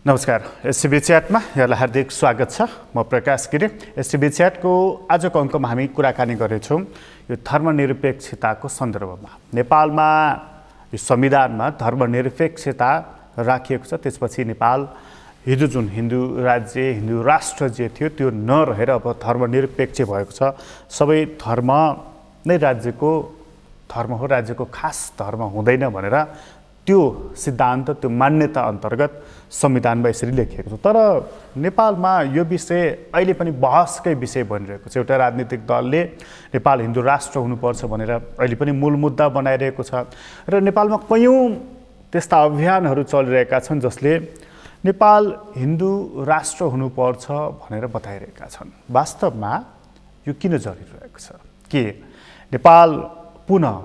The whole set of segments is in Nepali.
नमस्कार एसटीभी च्याटमा यहाँलाई हार्दिक स्वागत छ। म प्रकाश गिरी। एसटीभी च्याटको आजको अङ्कमा हामी कुराकानी गरेछौँ यो धर्मनिरपेक्षताको सन्दर्भमा। नेपालमा यो संविधानमा धर्मनिरपेक्षता राखिएको छ। त्यसपछि नेपाल हिन्दू राज्य हिन्दू राष्ट्र जे थियो त्यो नरहेर अब धर्मनिरपेक्ष भएको छ। सबै धर्म नै राज्यको धर्म हो, राज्यको खास धर्म हुँदैन भनेर त्यो सिद्धान्त त्यो मान्यता अन्तर्गत संविधानमा यसरी लेखिएको छ। तर नेपालमा यो विषय अहिले पनि बहसकै विषय बनिरहेको छ। एउटा राजनीतिक दलले नेपाल हिन्दू राष्ट्र हुनुपर्छ भनेर अहिले पनि मूल मुद्दा बनाइरहेको छ र नेपालमा कयौँ त्यस्ता अभियानहरू चलिरहेका छन् जसले नेपाल हिन्दू राष्ट्र हुनुपर्छ भनेर बताइरहेका छन्। वास्तवमा यो किन जरिरहेको छ? के नेपाल पुनः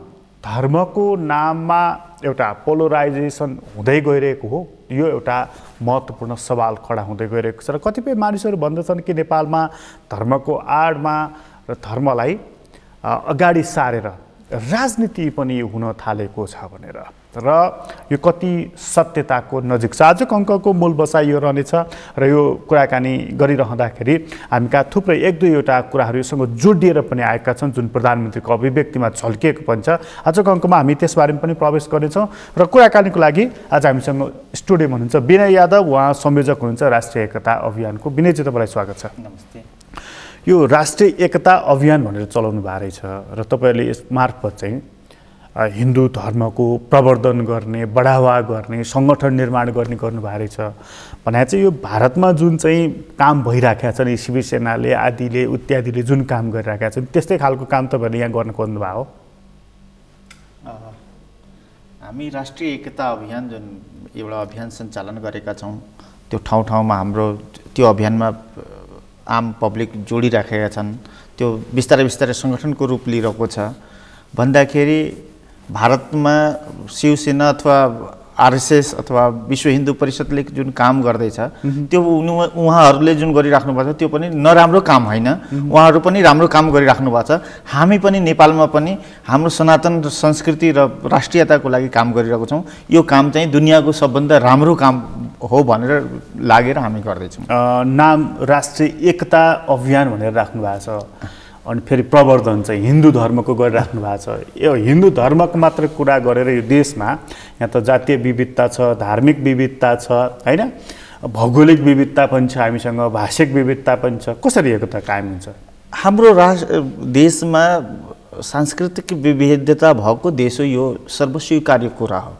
धर्मको नाममा एउटा पोलराइजेसन हुँदै गइरहेको हो? यो एउटा महत्त्वपूर्ण सवाल खडा हुँदै गइरहेको छ र कतिपय मानिसहरू भन्दछन् कि नेपालमा धर्मको आडमा र धर्मलाई अगाडि सारेर राजनीति पनि हुन थालेको छ भनेर र यो कति सत्यताको नजिक छ? आजको अङ्कको मूल बसाइ यो रहनेछ र यो कुराकानी गरिरहँदाखेरि हामी कहाँ थुप्रै एक दुईवटा कुराहरू योसँग जोडिएर पनि आएका छन् जुन प्रधानमन्त्रीको अभिव्यक्तिमा झल्किएको पनि छ। आजको अङ्कमा हामी त्यसबारेमा पनि प्रवेश गर्नेछौँ र कुराकानीको लागि आज हामीसँग स्टुडियोमा हुनुहुन्छ विनय यादव। उहाँ संयोजक हुनुहुन्छ राष्ट्रिय एकता अभियानको। विनयजी तपाईँलाई स्वागत छ। नमस्ते। यो राष्ट्रिय एकता अभियान भनेर चलाउनु भएको रहेछ र तपाईँहरूले यस मार्फत चाहिँ हिन्दू धर्मको प्रवर्धन गर्ने, बढावा गर्ने, सङ्गठन निर्माण गर्ने गर्नुभएको रहेछ भने चाहिँ यो भारतमा जुन चाहिँ काम भइरहेका छन् यी शिवसेनाले आदिले इत्यादिले जुन काम गरिरहेका छन् त्यस्तै खालको काम तपाईँहरूले यहाँ गर्न खोज्नुभएको हो? हामी राष्ट्रिय एकता अभियान जुन एउटा अभियान सञ्चालन गरेका छौँ त्यो ठाउँ ठाउँमा हाम्रो त्यो अभियानमा आम पब्लिक जोडिराखेका छन्। त्यो बिस्तारै बिस्तारै सङ्गठनको रूप लिइरहेको छ। भन्दाखेरि भारतमा शिवसेना अथवा आरएसएस अथवा विश्व हिन्दू परिषदले जुन काम गर्दैछ त्यो उहाँहरूले जुन गरिराख्नु भएको छ त्यो पनि नराम्रो काम होइन। उहाँहरू पनि राम्रो काम गरिराख्नु भएको छ। हामी पनि नेपालमा पनि हाम्रो सनातन संस्कृति र राष्ट्रियताको लागि काम गरिरहेको छौँ। यो काम चाहिँ दुनियाँको सबभन्दा राम्रो काम हो भनेर लागेर हामी गर्दैछौँ। नाम राष्ट्रिय एकता अभियान भनेर राख्नु भएको छ अनि फेरि प्रवर्धन चाहिँ हिन्दू धर्मको गरिराख्नु भएको छ। यो हिन्दू धर्मको मात्र कुरा गरेर यो देशमा यहाँ त जातीय विविधता छ, धार्मिक विविधता छ, होइन, भौगोलिक विविधता पनि छ, हामीसँग भाषिक विविधता पनि छ। कसरी एकता कायम हुन्छ? हाम्रो देशमा सांस्कृतिक विविधता भएको देश हो, यो सर्वस्वीकार्य कुरा हो,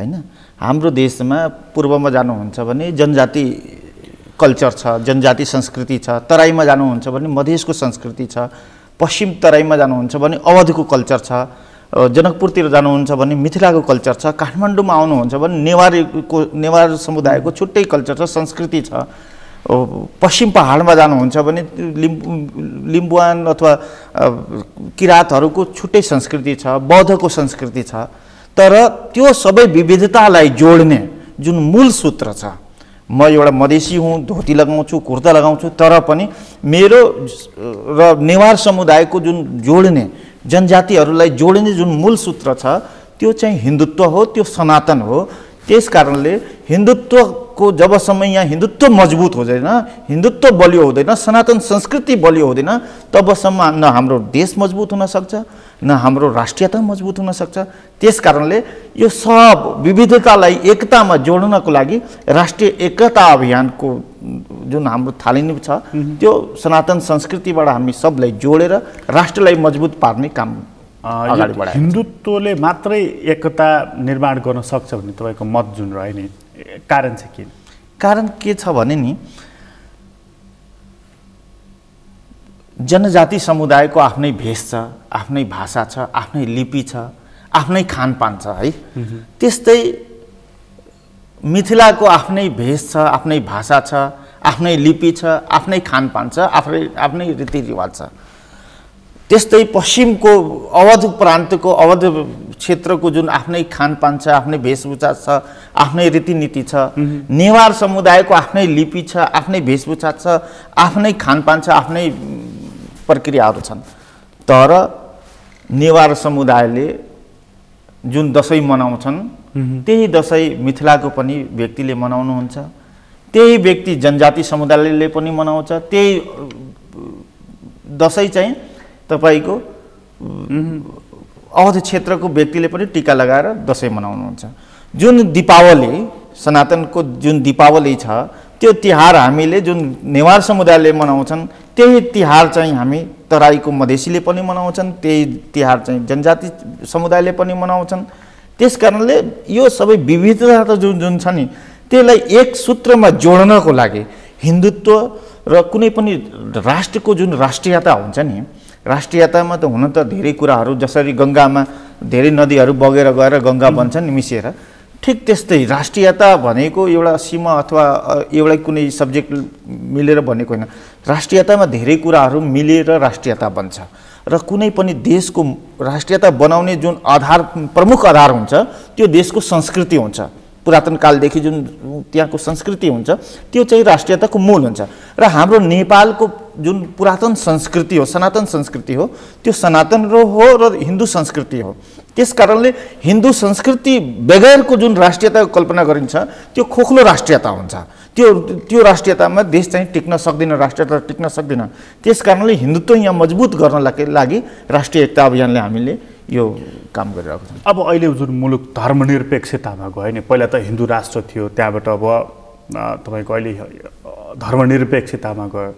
होइन। हाम्रो देशमा पूर्वमा जानुहुन्छ भने जनजाति कल्चर छ, जनजाति संस्कृति छ। तराईमा जानुहुन्छ भने मधेसको संस्कृति छ। पश्चिम तराईमा जानुहुन्छ भने अवधको कल्चर छ। जनकपुरतिर जानुहुन्छ भने मिथिलाको कल्चर छ। काठमाडौँमा आउनुहुन्छ भने नेवार समुदायको छुट्टै कल्चर छ, संस्कृति छ। पश्चिम पहाडमा जानुहुन्छ भने लिम्बुवान अथवा किराँतहरूको छुट्टै संस्कृति छ, बौद्धको संस्कृति छ। तर त्यो सबै विविधतालाई जोड्ने जुन मूल सूत्र छ, म एउटा मधेसी हुँ, धोती लगाउँछु, कुर्ता लगाउँछु, तर पनि मेरो र नेवार समुदायको जुन जोड्ने जनजातिहरूलाई जोड्ने जुन मूल सूत्र छ त्यो चाहिँ हिन्दुत्व हो, त्यो सनातन हो। त्यस कारणले हिन्दुत्वको जबसम्म यहाँ हिन्दुत्व मजबुत हुँदैन, हिन्दुत्व बलियो हुँदैन, सनातन संस्कृति बलियो हुँदैन, तबसम्म न हाम्रो देश मजबुत हुन सक्छ न हाम्रो राष्ट्रियता मजबुत हुन सक्छ। त्यस कारणले यो सब विविधतालाई एकतामा जोड्नको लागि राष्ट्रिय एकता अभियानको जुन हाम्रो थालनी छ त्यो सनातन संस्कृतिबाट हामी सबलाई जोडेर राष्ट्रलाई मजबुत पार्ने काम अगाडि बढाएको छ। हिन्दुत्वले मात्रै एकता निर्माण गर्न सक्छ भन्ने तपाईँको मत जुन रह्यो नि, कारण चाहिँ के? कारण के छ भने नि जनजाति समुदायको आफ्नै भेष छ, आफ्नै भाषा छ, आफ्नै लिपि छ, आफ्नै खानपान छ, है। त्यस्तै मिथिलाको आफ्नै भेष छ, आफ्नै भाषा छ, आफ्नै लिपि छ, आफ्नै खानपान छ, आफ्नै रीतिरिवाज छ। त्यस्तै पश्चिमको अवध प्रान्तको अवध क्षेत्रको जुन आफ्नै खानपान छ, आफ्नै वेशभूषा छ, आफ्नै रीतिनीति छ। नेवार समुदायको आफ्नै लिपि छ, आफ्नै वेशभूषा छ, आफ्नै खानपान छ, आफ्नै प्रक्रियाहरू छन्। तर नेवार समुदायले जुन दसैँ मनाउँछन् त्यही दसैँ मिथिलाको पनि व्यक्तिले मनाउनुहुन्छ। त्यही व्यक्ति जनजाति समुदायले पनि मनाउँछ, त्यही दसैँ चाहिँ तपाईको अवध क्षेत्रको व्यक्तिले पनि टीका लगाएर दसैँ मनाउनुहुन्छ। जुन दीपावली सनातनको जुन दीपावली छ त्यो तिहार हामीले जुन नेवार समुदायले मनाउँछन् त्यही तिहार चाहिँ हामी तराईको मधेसीले पनि मनाउँछन्, त्यही तिहार चाहिँ जनजाति समुदायले पनि मनाउँछन्। त्यसकारणले यो सबै विविधता जुन जुन छ नि त्यसलाई एक सूत्रमा जोड्नको लागि हिन्दुत्व र कुनै पनि राष्ट्रको जुन राष्ट्रियता हुन्छ नि, राष्ट्रियतामा त हुन त धेरै कुराहरू, जसरी गङ्गामा धेरै नदीहरू बगेर गएर गङ्गा बन्छन् मिसिएर, ठिक त्यस्तै राष्ट्रियता भनेको एउटा सीमा अथवा एउटा कुनै सब्जेक्ट मिलेर भनेको होइन। राष्ट्रियतामा धेरै कुराहरू मिलेर राष्ट्रियता बन्छ र कुनै पनि देशको राष्ट्रियता बनाउने जुन आधार, प्रमुख आधार हुन्छ त्यो देशको संस्कृति हुन्छ। पुरातन कालदेखि जुन त्यहाँको संस्कृति हुन्छ त्यो चाहिँ राष्ट्रियताको मूल हुन्छ। र हाम्रो नेपालको जुन पुरातन संस्कृति हो, सनातन संस्कृति हो, त्यो सनातन हो र हिन्दू संस्कृति हो। त्यसकारणले हिन्दू संस्कृति बगैरको जुन राष्ट्रियताको कल्पना गरिन्छ त्यो खोक्लो राष्ट्रियता हुन्छ। त्यो राष्ट्रियतामा देश चाहिँ टिक्न सक्दैन, राष्ट्रियता टिक्न सक्दैन। त्यसकारणले हिन्दुत्व यहाँ मजबुत गर्नका लागि राष्ट्रिय एकता अभियानले हामीले यो काम गरिरहेको छ। अब अहिले जुन मुलुक धर्मनिरपेक्षतामा गयो नि, पहिला त हिन्दू राष्ट्र थियो, त्यहाँबाट अब तपाईँको अहिले धर्मनिरपेक्षतामा गयो।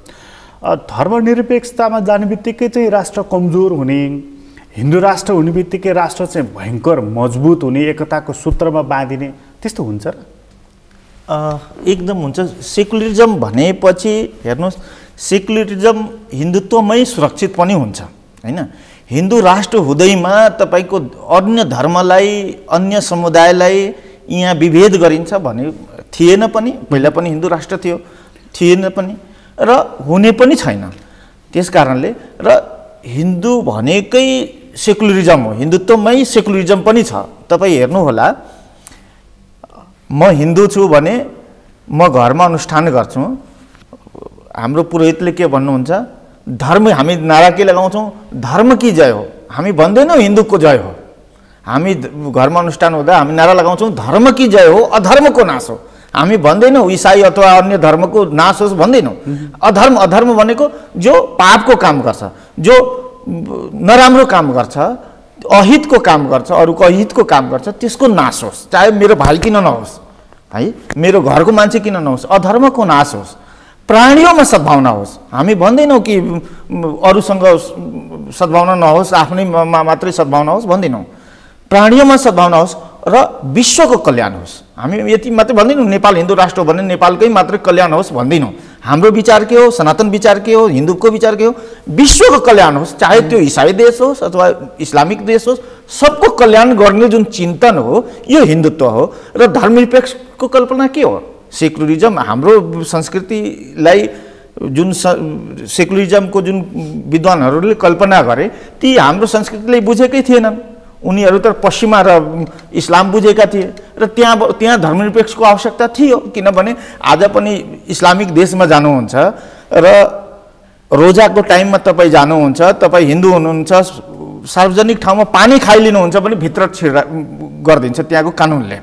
धर्मनिरपेक्षतामा जाने बित्तिकै चाहिँ राष्ट्र कमजोर हुने, हिन्दू राष्ट्र हुने बित्तिकै राष्ट्र चाहिँ भयङ्कर मजबुत हुने, एकताको सूत्रमा बाँधिने, त्यस्तो हुन्छ र? एकदम हुन्छ। सेकुलरिजम भनेपछि हेर्नुहोस्, सेकुलरिजम हिन्दुत्वमै सुरक्षित पनि हुन्छ हैन। हिन्दू राष्ट्र हुँदैमा तपाईको अन्य धर्मलाई, अन्य समुदायलाई यहाँ विभेद गरिन्छ भने थिएन पनि। पहिला पनि हिन्दू राष्ट्र थियो, थिएन पनि र हुने पनि छैन। त्यसकारणले र हिन्दू भनेकै सेकुलरिजम हो, हिन्दुत्वमै सेकुलरिजम पनि छ। तपाईँ हेर्नुहोला, म हिन्दू छु भने म घरमा अनुष्ठान गर्छु, हाम्रो पुरोहितले के भन्नुहुन्छ, धर्म, हामी नारा के लगाउँछौँ, धर्म की जय हो। हामी भन्दैनौँ हिन्दूको जय हो। हामी घरमा अनुष्ठान हुँदा हामी नारा लगाउँछौँ धर्म की जय हो, अधर्मको नाश हो। हामी भन्दैनौँ इसाई अथवा अन्य धर्मको नाश होस् भन्दैनौँ। अधर्म भनेको जो पापको काम गर्छ, जो नराम्रो काम गर्छ, अहितको काम गर्छ, अरूको अहितको काम गर्छ, त्यसको नाश होस्। चाहे मेरो भाइ किन नहोस् है, मेरो घरको मान्छे किन नहोस्, अधर्मको नाश होस्, प्राणीमा सद्भावना होस्। हामी भन्दैनौँ कि अरूसँग सद्भावना नहोस्, आफ्नै मात्रै सद्भावना होस् भन्दैनौँ। प्राणीमा सद्भावना होस् र विश्वको कल्याण होस्। हामी यति मात्रै भन्दैनौँ नेपाल हिन्दू राष्ट्र हो भने नेपालकै मात्रै कल्याण होस् भन्दैनौँ। हाम्रो विचार के हो, सनातन विचार के हो, हिन्दूको विचार के हो, विश्वको कल्याण होस्। चाहे त्यो इसाई देश होस् अथवा इस्लामिक देश होस्, सबको कल्याण गर्ने जुन चिन्तन हो यो हिन्दुत्व हो। र धर्मनिरपेक्षको कल्पना के हो? सेकुलरिजम। हाम्रो संस्कृतिलाई जुन सेकुलरिजमको जुन विद्वानहरूले कल्पना गरे ती हाम्रो संस्कृतिले बुझेकै थिएनन्। उनीहरू त पश्चिमा र इस्लाम बुझेका थिए र त्यहाँ धर्मनिरपेक्षको आवश्यकता थियो। किनभने आज पनि इस्लामिक देशमा जानुहुन्छ र रोजाको टाइममा तपाईँ जानुहुन्छ, तपाईँ हिन्दू हुनुहुन्छ, सार्वजनिक ठाउँमा पानी खाइलिनुहुन्छ भने भित्र छिर्दा गरिदिन्छ त्यहाँको कानुनले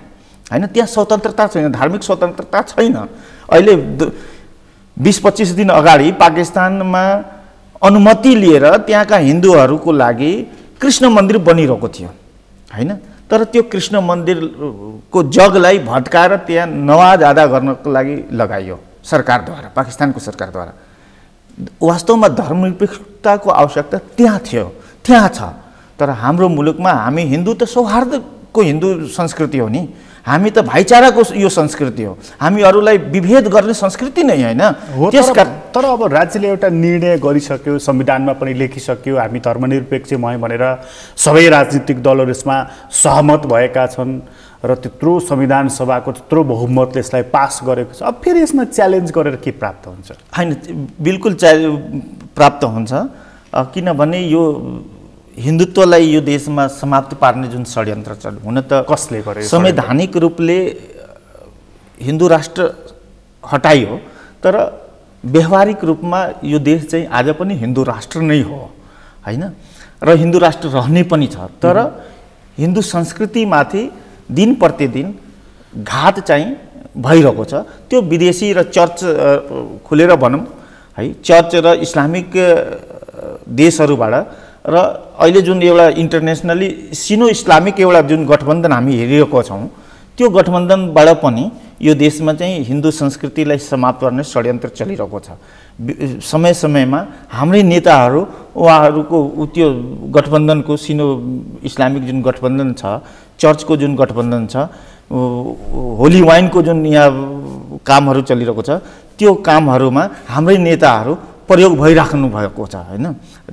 हैन। त्यहाँ स्वतन्त्रता छैन, धार्मिक स्वतन्त्रता छैन। अहिले 20-25 दिन अगाडि पाकिस्तानमा अनुमति लिएर त्यहाँका हिन्दूहरूको लागि कृष्ण मन्दिर बनिरहेको थियो हैन। तर त्यो कृष्ण मन्दिरको जगलाई भत्काएर त्यहाँ नमाज अदा गर्नको लागि लगाइयो सरकारद्वारा, पाकिस्तानको सरकारद्वारा। वास्तवमा धर्मनिरपेक्षताको आवश्यकता त्यहाँ थियो, त्यहाँ छ। तर हाम्रो मुलुकमा हामी हिन्दू त सौहार्दको हिन्दू संस्कृति हो नि, हामी त भाइचाराको यो संस्कृति हो। हामी अरूलाई विभेद गर्ने संस्कृति नै हैन। तर अब राज्यले एउटा निर्णय गरिसक्यो, संविधानमा पनि लेखिसक्यो हामी धर्मनिरपेक्ष भयौँ भनेर, सबै राजनीतिक दलहरू यसमा सहमत भएका छन् र त्यत्रो संविधान सभाको त्यत्रो बहुमतले यसलाई पास गरेको छ। अब फेरि यसमा च्यालेन्ज गरेर के प्राप्त हुन्छ? हैन, बिल्कुल प्राप्त हुन्छ। किनभने यो हिन्दुत्वलाई यो देशमा समाप्त पार्ने जुन षड्यन्त्र छ, हुन त कसले गर्यो? संवैधानिक रूपले हिन्दू राष्ट्र हटाइयो, तर व्यवहारिक रूपमा यो देश चाहिँ आज पनि हिन्दू राष्ट्र नै हो हैन। र हिन्दू राष्ट्र रहने पनि छ। तर हिन्दू संस्कृतिमाथि दिन प्रतिदिन घात चाहिँ भइरहेको छ त्यो विदेशी र चर्च खुलेर भनौँ है चर्च र इस्लामिक देशहरूबाट र अहिले जुन एउटा इन्टरनेसनली सिनो इस्लामिक एउटा जुन गठबन्धन हामी हेरिरहेको छौँ त्यो गठबन्धनबाट पनि यो देशमा चाहिँ हिन्दू संस्कृतिलाई समाप्त गर्ने षड्यन्त्र चलिरहेको छ। समय समयमा हाम्रै नेताहरू उहाँहरूको त्यो गठबन्धनको सिनो इस्लामिक जुन गठबन्धन छ चर्चको जुन गठबन्धन छ होली वाइनको जुन यहाँ कामहरू चलिरहेको छ त्यो कामहरूमा हाम्रै नेताहरू प्रयोग भइराख्नु भएको छ हैन।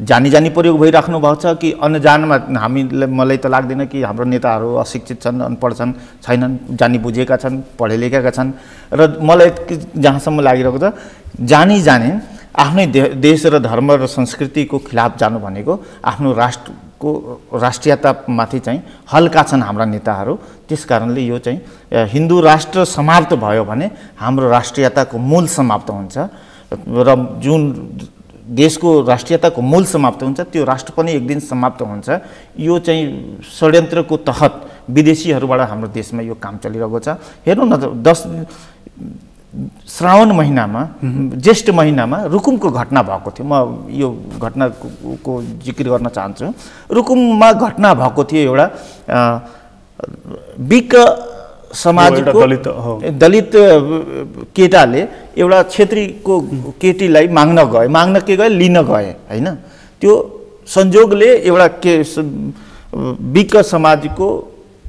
जानी जानी प्रयोग भइराख्नु भएको छ कि अनजानमा हामीलाई मलाई त लाग्दैन कि हाम्रो नेताहरू अशिक्षित छन् अनपढ छन् छैनन् जानी बुझेका छन् पढे लेखेका छन् र मलाई जहाँसम्म लागिरहेको छ जानी जाने आफ्नै देश र धर्म र संस्कृतिको खिलाफ जानु भनेको आफ्नो राष्ट्रको राष्ट्रियतामाथि चाहिँ हल्का छन् हाम्रा नेताहरू। त्यसकारणले यो चाहिँ हिन्दू राष्ट्र समाप्त भयो भने हाम्रो राष्ट्रियताको मूल समाप्त हुन्छ र जुन देशको राष्ट्रियताको मूल समाप्त हुन्छ त्यो राष्ट्र पनि एक दिन समाप्त हुन्छ। यो चाहिँ षड्यन्त्रको तहत विदेशीहरूबाट हाम्रो देशमा यो काम चलिरहेको छ। हेर्नु न 10 श्रावण महिनामा ज्येष्ठ महिनामा रुकुमको घटना भएको थियो। म यो घटनाको जिकिर गर्न चाहन्छु। रुकुममा घटना भएको थियो एउटा बिक समाजको दलित केटाले एउटा क्षेत्रीको केटीलाई माग्न के गए लिन गए हैन। त्यो संजोगले एउटा बिक समाजको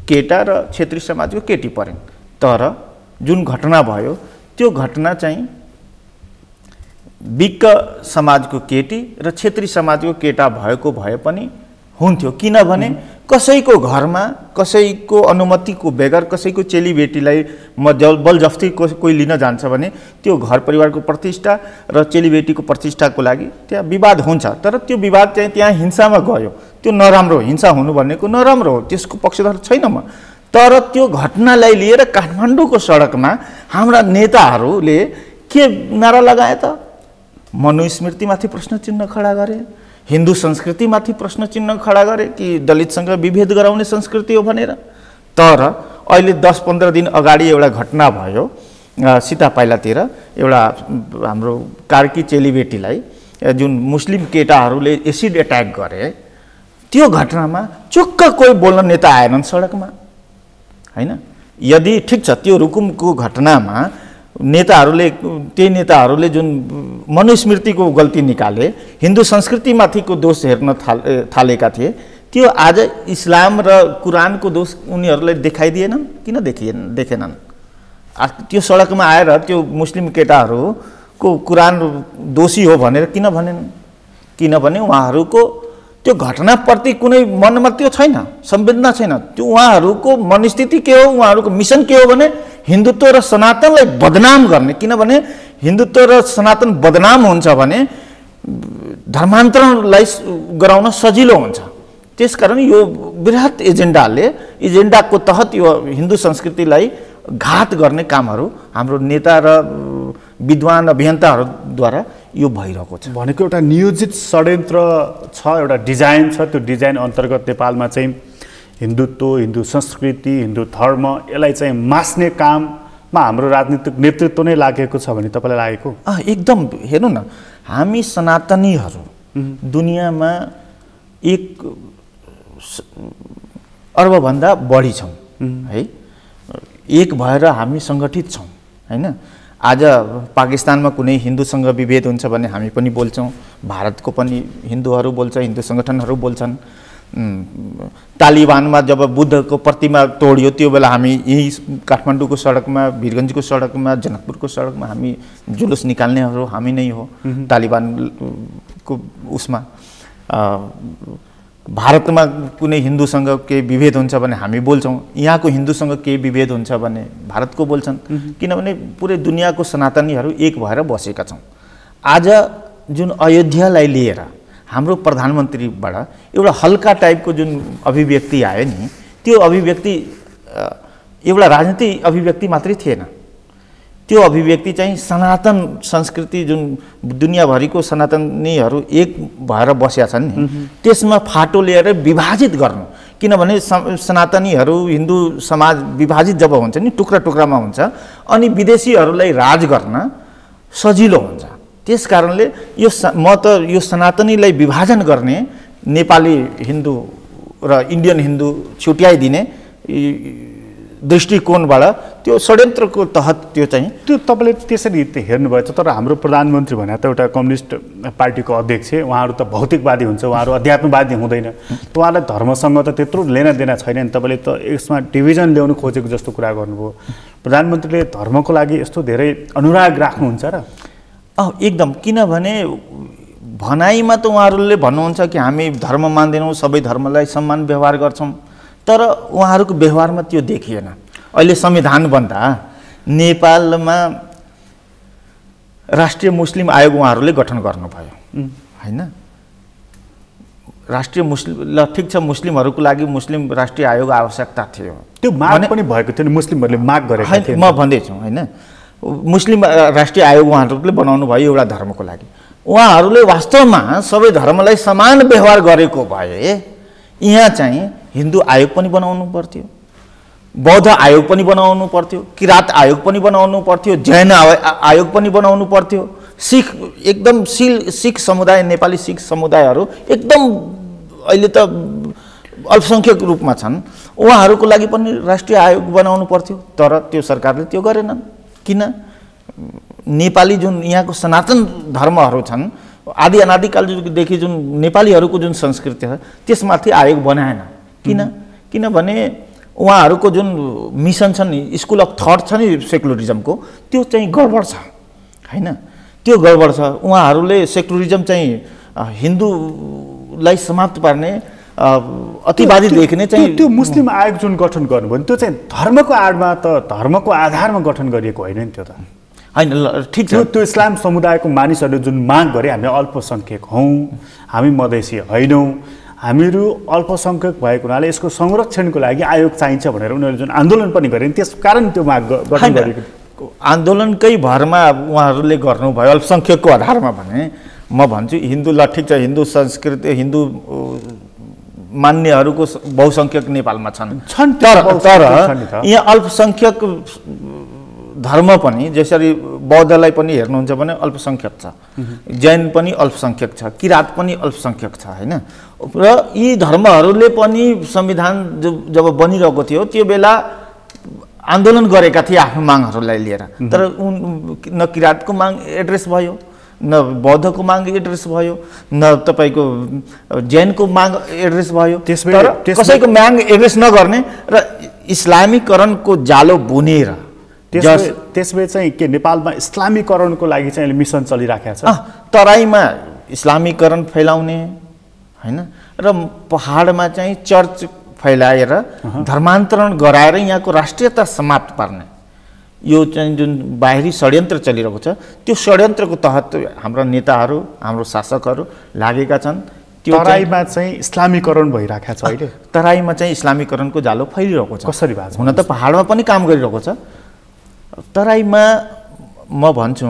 केटा र क्षेत्री समाजको केटी परिन्। तर जुन घटना भयो त्यो घटना चाहिँ बिक समाजको केटी र क्षेत्री समाजको केटा भएको भए पनि हुन्थ्यो। किनभने कसैको घरमा कसैको अनुमतिको बेगर कसैको चेलीबेटीलाई बलजफ्ती कोही लिन जान्छ भने त्यो घर परिवारको प्रतिष्ठा र चेलीबेटीको प्रतिष्ठाको लागि त्यहाँ विवाद हुन्छ। तर त्यो विवाद चाहिँ त्यहाँ हिंसामा गयो। त्यो नराम्रो हिंसा हुनु भनेको नराम्रो हो, त्यसको पक्षधर छैन म। तर त्यो घटनालाई लिएर काठमाडौँको सडकमा हाम्रा नेताहरूले के नारा लगाए त? मनुस्मृतिमाथि प्रश्न चिन्ह खडा गरे, हिन्दू संस्कृतिमाथि प्रश्न चिन्ह खडा गरे कि दलितसँग विभेद गराउने संस्कृति हो भनेर। तर अहिले 10-15 दिन अगाडि एउटा घटना भयो सीतापाइलातिर। एउटा हाम्रो कार्की चेलीबेटीलाई जुन मुस्लिम केटाहरूले एसिड एट्याक गरे त्यो घटनामा चुक्क कोही बोल्न नेता आएनन् सडकमा हैन। यदि ठिक छ त्यो रुकुमको घटनामा त्यही नेताहरूले जुन मनुस्मृतिको गल्ती निकाले हिन्दू संस्कृतिमाथिको दोष हेर्न थालेका थिए त्यो आज इस्लाम र कुरानको दोष उनीहरूलाई देखाइदिएनन्। किन देखेनन्? त्यो सडकमा आएर त्यो मुस्लिम केटाहरूको कुरान दोषी हो भनेर किन भनेनन्? किनभने उहाँहरूको त्यो घटनाप्रति कुनै मनमा त्यो छैन, संवेदना छैन। त्यो उहाँहरूको मनस्थिति के हो, उहाँहरूको मिसन के हो भने हिन्दुत्व र सनातनलाई बदनाम गर्ने। किनभने हिन्दुत्व र सनातन बदनाम हुन्छ भने धर्मान्तरणलाई गराउन सजिलो हुन्छ। त्यसकारण यो बृहत एजेन्डाको तहत यो हिन्दू संस्कृतिलाई घात गर्ने कामहरू हाम्रो नेता र विद्वान अभियन्ताहरूद्वारा यो भइरहेको छ। भनेको एउटा नियोजित षड्यन्त्र छ, एउटा डिजाइन छ। त्यो डिजाइन अन्तर्गत नेपालमा चाहिँ हिन्दुत्व, हिन्दू संस्कृति, हिन्दू धर्म यसलाई चाहिँ मास्ने काममा हाम्रो राजनीतिक नेतृत्व नै लागेको छ भने तपाईँलाई लागेको? एकदम। हेर्नु न, हामी सनातनीहरू दुनियाँमा 1 अर्बभन्दा बढी छौँ है। एक भएर हामी सङ्गठित छौँ हैन। आज पाकिस्तानमा कुनै हिन्दूसँग विभेद हुन्छ भने हामी पनि बोल्छौँ, भारतको पनि हिन्दूहरू बोल्छ, हिन्दू सङ्गठनहरू बोल्छन्। तालिबानमा जब बुद्धको प्रतिमा तोडियो त्यो बेला हामी यही काठमाडौँको सडकमा, वीरगन्जको सडकमा, जनकपुरको सडकमा हामी जुलुस निकाल्नेहरू हामी नै हो। तालिबानको उसमा भारतमा कुनै हिन्दूसँग केही विभेद हुन्छ भने हामी बोल्छौँ, यहाँको हिन्दूसँग केही विभेद हुन्छ भने भारतको बोल्छन्। किनभने पुरै दुनियाँको सनातनीहरू एक भएर बसेका छौँ। आज जुन अयोध्यालाई लिएर हाम्रो प्रधानमन्त्रीबाट एउटा हल्का टाइपको जुन अभिव्यक्ति आयो नि, त्यो अभिव्यक्ति एउटा राजनीतिक अभिव्यक्ति मात्रै थिएन। त्यो अभिव्यक्ति चाहिँ सनातन संस्कृति जुन दुनियाँभरिको सनातनीहरू एक भएर बसेका छन् नि त्यसमा फाटो लिएर विभाजित गर्नु। किनभने सनातनीहरू हिन्दू समाज विभाजित जब हुन्छ नि, टुक्रा टुक्रामा हुन्छ, अनि विदेशीहरूलाई राज गर्न सजिलो हुन्छ। त्यस कारणले म त यो सनातनीलाई विभाजन गर्ने, नेपाली हिन्दू र इन्डियन हिन्दू छुट्याइदिने दृष्टिकोणबाट त्यो षड्यन्त्रको तहत त्यो तपाईँले त्यसरी हेर्नुभएछ। तर हाम्रो प्रधानमन्त्री भने त एउटा कम्युनिस्ट पार्टीको अध्यक्ष, उहाँहरू त भौतिकवादी हुन्छ, उहाँहरू अध्यात्मवादी हुँदैन। उहाँलाई धर्मसँग त त्यत्रो लेनादेना छैन नि। तपाईँले त यसमा डिभिजन ल्याउनु खोजेको जस्तो कुरा गर्नुभयो। प्रधानमन्त्रीले धर्मको लागि यस्तो धेरै अनुराग राख्नुहुन्छ र? एकदम। किनभने भनाइमा त उहाँहरूले भन्नुहुन्छ कि हामी धर्म मान्दैनौँ, सबै धर्मलाई सम्मान व्यवहार गर्छौँ, तर उहाँहरूको व्यवहारमा त्यो देखिएन। अहिले संविधान बन्दा नेपालमा राष्ट्रिय मुस्लिम आयोग उहाँहरूले गठन गर्नुभयो हैन। राष्ट्रिय मुस्लिम, ल ठिक छ, मुस्लिमहरूको लागि मुस्लिम राष्ट्रिय आयोग आवश्यकता थियो, त्यो माग पनि भएको थियो नि, मुस्लिमहरूले माग गरेका थिए। म भन्दैछु हैन, मुस्लिम राष्ट्रिय आयोग उहाँहरूले बनाउनु भयो एउटा धर्मको लागि। उहाँहरूले वास्तवमा सबै धर्मलाई समान व्यवहार गरेको भए यहाँ चाहिँ हिन्दू आयोग पनि बनाउनु पर्थ्यो, बौद्ध आयोग पनि बनाउनु पर्थ्यो, किरात आयोग पनि बनाउनु पर्थ्यो, जैन आयोग पनि बनाउनु पर्थ्यो। सिख एकदम सिख समुदाय, नेपाली सिख समुदायहरू एकदम अहिले त अल्पसङ्ख्यक रूपमा छन्, उहाँहरूको लागि पनि राष्ट्रिय आयोग बनाउनु पर्थ्यो। तर त्यो सरकारले त्यो गरेनन्। किन? नेपाली जुन यहाँको सनातन धर्महरू छन्, आदि अनादिकालदेखि जुन नेपालीहरूको जुन संस्कृति छ त्यसमाथि आयोग बनाएन। किनभने उहाँहरूको जुन मिसन छ नि, स्कुल अफ थट छ नि सेकुलरिजमको, त्यो चाहिँ गडबड छ हैन। त्यो गडबड छ। उहाँहरूले सेकुलरिजम चाहिँ हिन्दूलाई समाप्त पार्ने, अतिवादी देख्ने चाहिँ त्यो मुस्लिम आयोग जुन गठन गर्नुभयो त्यो चाहिँ धर्मको आडमा त, धर्मको आधारमा गठन गरिएको होइन नि त्यो त हैन। ठिक छ, त्यो इस्लाम समुदायको मानिसहरूले जुन माग गरे, हामी अल्पसङ्ख्यक हौँ, हामी मधेसी होइनौँ, हामीहरू अल्पसङ्ख्यक भएको हुनाले यसको संरक्षणको लागि आयोग चाहिन्छ भनेर उनीहरूले जुन आन्दोलन पनि गरे, त्यस कारण त्यो माग गठन गरेको आन्दोलनकै भरमा उहाँहरूले गर्नुभयो अल्पसङ्ख्यकको आधारमा भने म भन्छु हिन्दू, ल ठिक छ, हिन्दू संस्कृति, हिन्दू मान्नेहरूको बहुसङ्ख्यक नेपालमा छन्, तर यहाँ अल्पसङ्ख्यक धर्म पनि, जसरी बौद्धलाई पनि हेर्नुहुन्छ भने अल्पसङ्ख्यक छ, जैन पनि अल्पसङ्ख्यक छ, किरात पनि अल्पसङ्ख्यक छ हैन। र यी धर्महरूले पनि संविधान जब बनिरहेको थियो त्यो बेला आन्दोलन गरेका थिए आफ्नो मागहरूलाई लिएर, तर न किरातको माग एड्रेस भयो, न बौद्धको माग एड्रेस भयो, न तपाईँको जैनको माग एड्रेस भयो। तर कसैको माग एड्रेस नगर्ने र इस्लामीकरणको जालो बुनेर त्यसले चाहिँ के नेपालमा इस्लामीकरणको लागि चाहिँ मिसन चलिराखेको छ। तराईमा इस्लामीकरण फैलाउने हैन, र पहाडमा चाहिँ चर्च फैलाएर धर्मान्तरण गराएर यहाँको राष्ट्रियता समाप्त पार्ने, यो चाहिँ जुन बाहिरी षड्यन्त्र चलिरहेको छ त्यो षड्यन्त्रको तहत हाम्रा नेताहरू, हाम्रो शासकहरू लागेका छन्। त्यो तराईमा चाहिँ इस्लामीकरण भइरहेको छ अहिले। तराईमा चाहिँ इस्लामीकरणको जालो फैलिरहेको छ। कसरी भएको छ? हुन त पहाडमा पनि काम गरिरहेको छ। तराईमा म भन्छु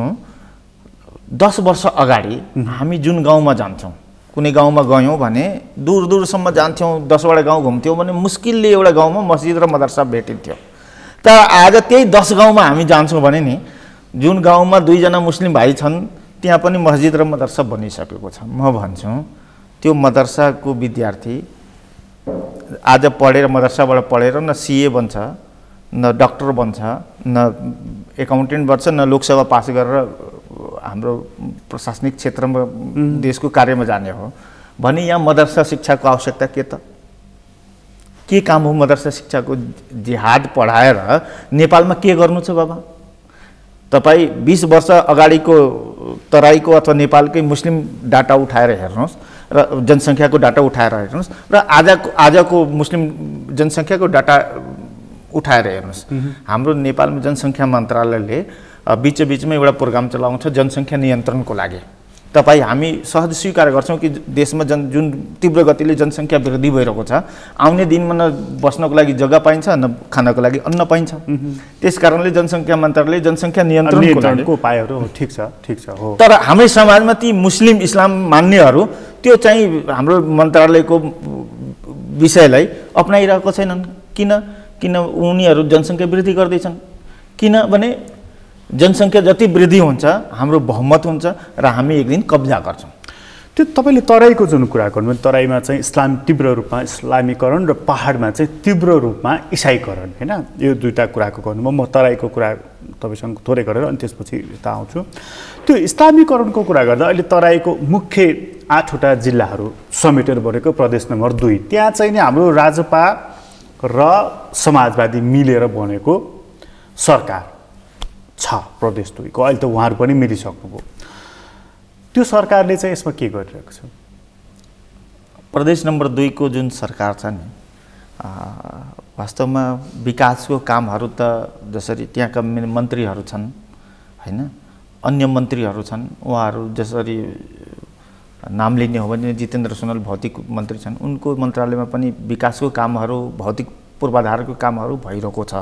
10 वर्ष अगाडि हामी जुन गाउँमा जान्थ्यौँ, कुनै गाउँमा गयौँ भने दूर दूरसम्म जान्थ्यौँ, 10वटा गाउँ घुम्थ्यौँ भने मुस्किलले एउटा गाउँमा मस्जिद र मदरसा भेटिन्थ्यो। तर आज त्यही 10 गाउँमा हामी जान्छौँ भने नि जुन गाउँमा 2 जना मुस्लिम भाइ छन् त्यहाँ पनि मस्जिद र मदरसा बनिसकेको छ। म भन्छु त्यो मदरसाको विद्यार्थी आज पढेर, मदरसाबाट पढेर न सीए बन्छ, न डक्टर बन्छ, न एकाउन्टेन्ट बन्छ, न लोकसेवा पास गरेर हाम्रो प्रशासनिक क्षेत्रमा देशको कार्यमा जाने हो भने यहाँ मदरसा शिक्षाको आवश्यकता के काम हो? मदरसा शिक्षाको जिहाद पढाएर नेपालमा के गर्नु छ बाबा? तपाईँ 20 वर्ष अगाडिको तराईको अथवा नेपालकै मुस्लिम डाटा उठाएर हेर्नुहोस् र जनसङ्ख्याको डाटा उठाएर हेर्नुहोस् र आजको मुस्लिम जनसङ्ख्याको डाटा उठाएर हेर्नुहोस्। हाम्रो नेपालमा जनसङ्ख्या मन्त्रालयले बीचमा एउटा प्रोग्राम चलाउँछ जनसङ्ख्या नियन्त्रणको लागि। हामी सहज स्वीकार गर्छौँ कि देशमा जुन तीव्र गतिले जनसङ्ख्या वृद्धि भइरहेको छ, आउने दिनमा न बस्नको लागि जग्गा पाइन्छ न खानको लागि अन्न पाइन्छ। त्यस कारणले जनसङ्ख्या मन्त्रालयले जनसङ्ख्या नियन्त्रणको उपायहरू ठिक छ हो। तर हाम्रो समाजमा ती मुस्लिम इस्लाम मान्नेहरू त्यो चाहिँ हाम्रो मन्त्रालयको विषयलाई अपनाइरहेको छैनन्। किन उनीहरू जनसङ्ख्या वृद्धि गर्दैछन्। किनभने जनसङ्ख्या जति वृद्धि हुन्छ हाम्रो बहुमत हुन्छ र हामी एक दिन कब्जा गर्छौँ। त्यो तपाईँले तराईको जुन कुरा गर्नुभयो, तराईमा चाहिँ इस्लाम तीव्र रूपमा इस्लामीकरण र पहाडमा चाहिँ तीव्र रूपमा इसाईकरण, होइन, यो दुईवटा कुराको गर्नुभयो। म तराईको कुरा तपाईँसँग थोरै गरेर अनि त्यसपछि यता आउँछु। त्यो इस्लामीकरणको कुरा गर्दा अहिले तराईको मुख्य 8वटा जिल्लाहरू समेटेर बनेको प्रदेश नम्बर 2, त्यहाँ चाहिँ नि हाम्रो राजपा र समाजवादी मिलेर बनेको सरकार छ प्रदेश 2 को। अहिले त उहाँहरू पनि मिलिसक्नुभयो। त्यो सरकारले चाहिँ यसमा के गरिरहेको छ? प्रदेश नम्बर 2 को जुन सरकार छ नि, वास्तवमा विकासको कामहरू त जसरी त्यहाँका मन्त्रीहरू छन्, होइन, अन्य मन्त्रीहरू छन्, उहाँहरू जसरी नाम लिने हो भने जितेन्द्र सोनाल भौतिक मन्त्री छन्, उनको मन्त्रालयमा पनि विकासको कामहरू, भौतिक पूर्वाधारको कामहरू भइरहेको छ,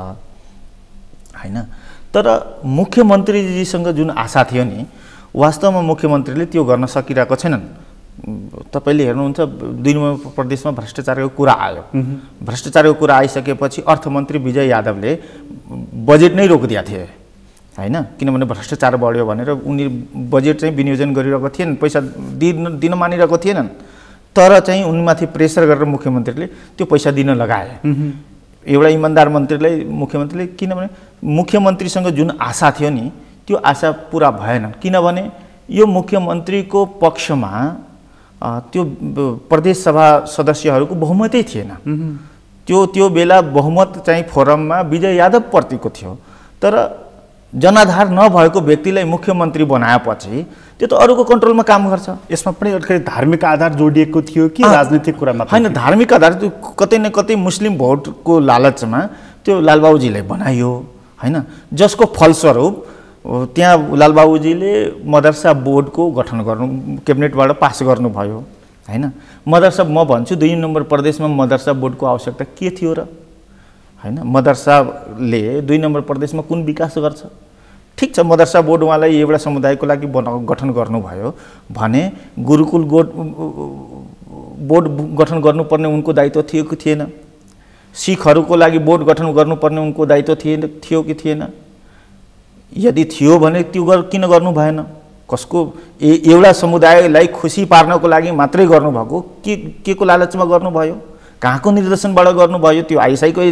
होइन। तर मुख्यमन्त्रीजीसँग जुन आशा थियो नि, वास्तवमा मुख्यमन्त्रीले त्यो गर्न सकिरहेको छैनन्। तपाईले हेर्नुहुन्छ 2 नम्बर प्रदेशमा भ्रष्टाचारको कुरा आयो। भ्रष्टाचारको कुरा आइसकेपछि अर्थमन्त्री विजय यादवले बजेट नै रोकिदिया थिए, होइन, किनभने भ्रष्टाचार बढ्यो भनेर उनी बजेट चाहिँ विनियोजन गरिरहेको थिएन, पैसा दिन मानिरहेको थिएनन्। तर चाहिँ उनमाथि प्रेसर गरेर मुख्यमन्त्रीले त्यो पैसा दिन लगाए। एउटा इमानदार मन्त्रीलाई मुख्यमन्त्रीले, किनभने मुख्यमन्त्रीसँग जुन आशा थियो नि त्यो आशा पुरा भएन। किनभने यो मुख्यमन्त्रीको पक्षमा त्यो प्रदेश सभा सदस्यहरूको बहुमतै थिएन। त्यो बेला बहुमत चाहिँ फोरममा विजय यादव प्रतिको थियो। तर जनाधार नभएको व्यक्तिलाई मुख्यमन्त्री बनाएपछि त्यो त अरूको कन्ट्रोलमा काम गर्छ। यसमा पनि अलिकति धार्मिक आधार जोडिएको थियो कि राजनीतिक कुरामा? होइन, धार्मिक आधार त्यो कतै न कतै मुस्लिम भोटको लालचमा त्यो लालबाबुजीलाई बनाइयो, होइन, जसको फलस्वरूप त्यहाँ लालबाबुजीले मदरसा बोर्डको गठन गर्नु, क्याबिनेटबाट पास गर्नुभयो, होइन। मदरसा, म भन्छु 2 नम्बर प्रदेशमा मदरसा बोर्डको आवश्यकता के थियो र, होइन। मदरसाले 2 नम्बर प्रदेशमा कुन विकास गर्छ? ठिक छ, मदरसा बोर्ड उहाँलाई एउटा समुदायको लागि गठन गर्नुभयो भने गुरुकुल बोर्ड गठन गर्नुपर्ने उनको दायित्व थियो कि थिएन? सिखहरूको लागि बोर्ड गठन गर्नुपर्ने उनको दायित्व थियो कि थिएन? यदि थियो भने त्यो किन गर्नु भएन? कसको एउटा समुदायलाई खुसी पार्नको लागि मात्रै गर्नुभएको, के को लालचमा गर्नुभयो? कहाँको निर्देशनबाट गर्नुभयो? त्यो आइएसआईको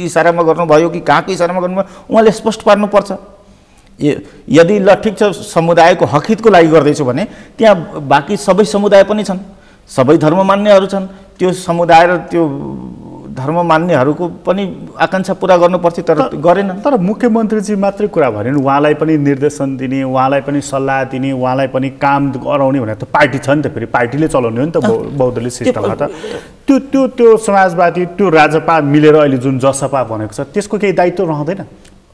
इसारामा गर्नुभयो कि कहाँको इसारामा गर्नुभयो? उहाँले स्पष्ट पार्नुपर्छ। यदि ल ठिक छ, समुदायको हकहितको लागि गर्दैछु भने त्यहाँ बाँकी सबै समुदाय पनि छन्, सबै धर्म मान्नेहरू छन्। त्यो समुदाय र त्यो धर्म मान्नेहरूको पनि आकांक्षा पुरा गर्नुपर्छ, तर गरेन। तर मुख्यमन्त्रीजी मात्रै कुरा भनेन, उहाँलाई पनि निर्देशन दिने, उहाँलाई पनि सल्लाह दिने, उहाँलाई पनि काम गराउने भनेर त पार्टी छ नि त, फेरि पार्टीले चलाउने हो नि त बहुदलीय सिस्टममा त। त्यो समाजवादी, त्यो राजपा मिलेर अहिले जुन जसपा बनेको छ त्यसको केही दायित्व रहँदैन?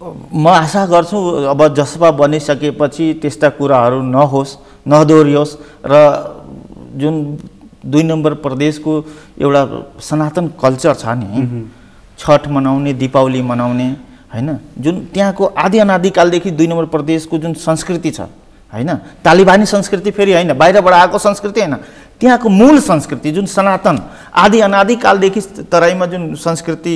म आशा गर्छु अब जसपा बनिसकेपछि त्यस्ता कुराहरू नदोहोरियोस् र जुन 2 नम्बर प्रदेशको एउटा सनातन कल्चर छ नि, छठ मनाउने, दीपावली मनाउने, होइन, जुन त्यहाँको आदि अनादिकालदेखि 2 नम्बर प्रदेशको जुन संस्कृति छ, होइन, तालिबानी संस्कृति फेरि होइन, बाहिरबाट आएको संस्कृति होइन, त्यहाँको मूल संस्कृति जुन सनातन आदि अनादिकालदेखि तराईमा जुन संस्कृति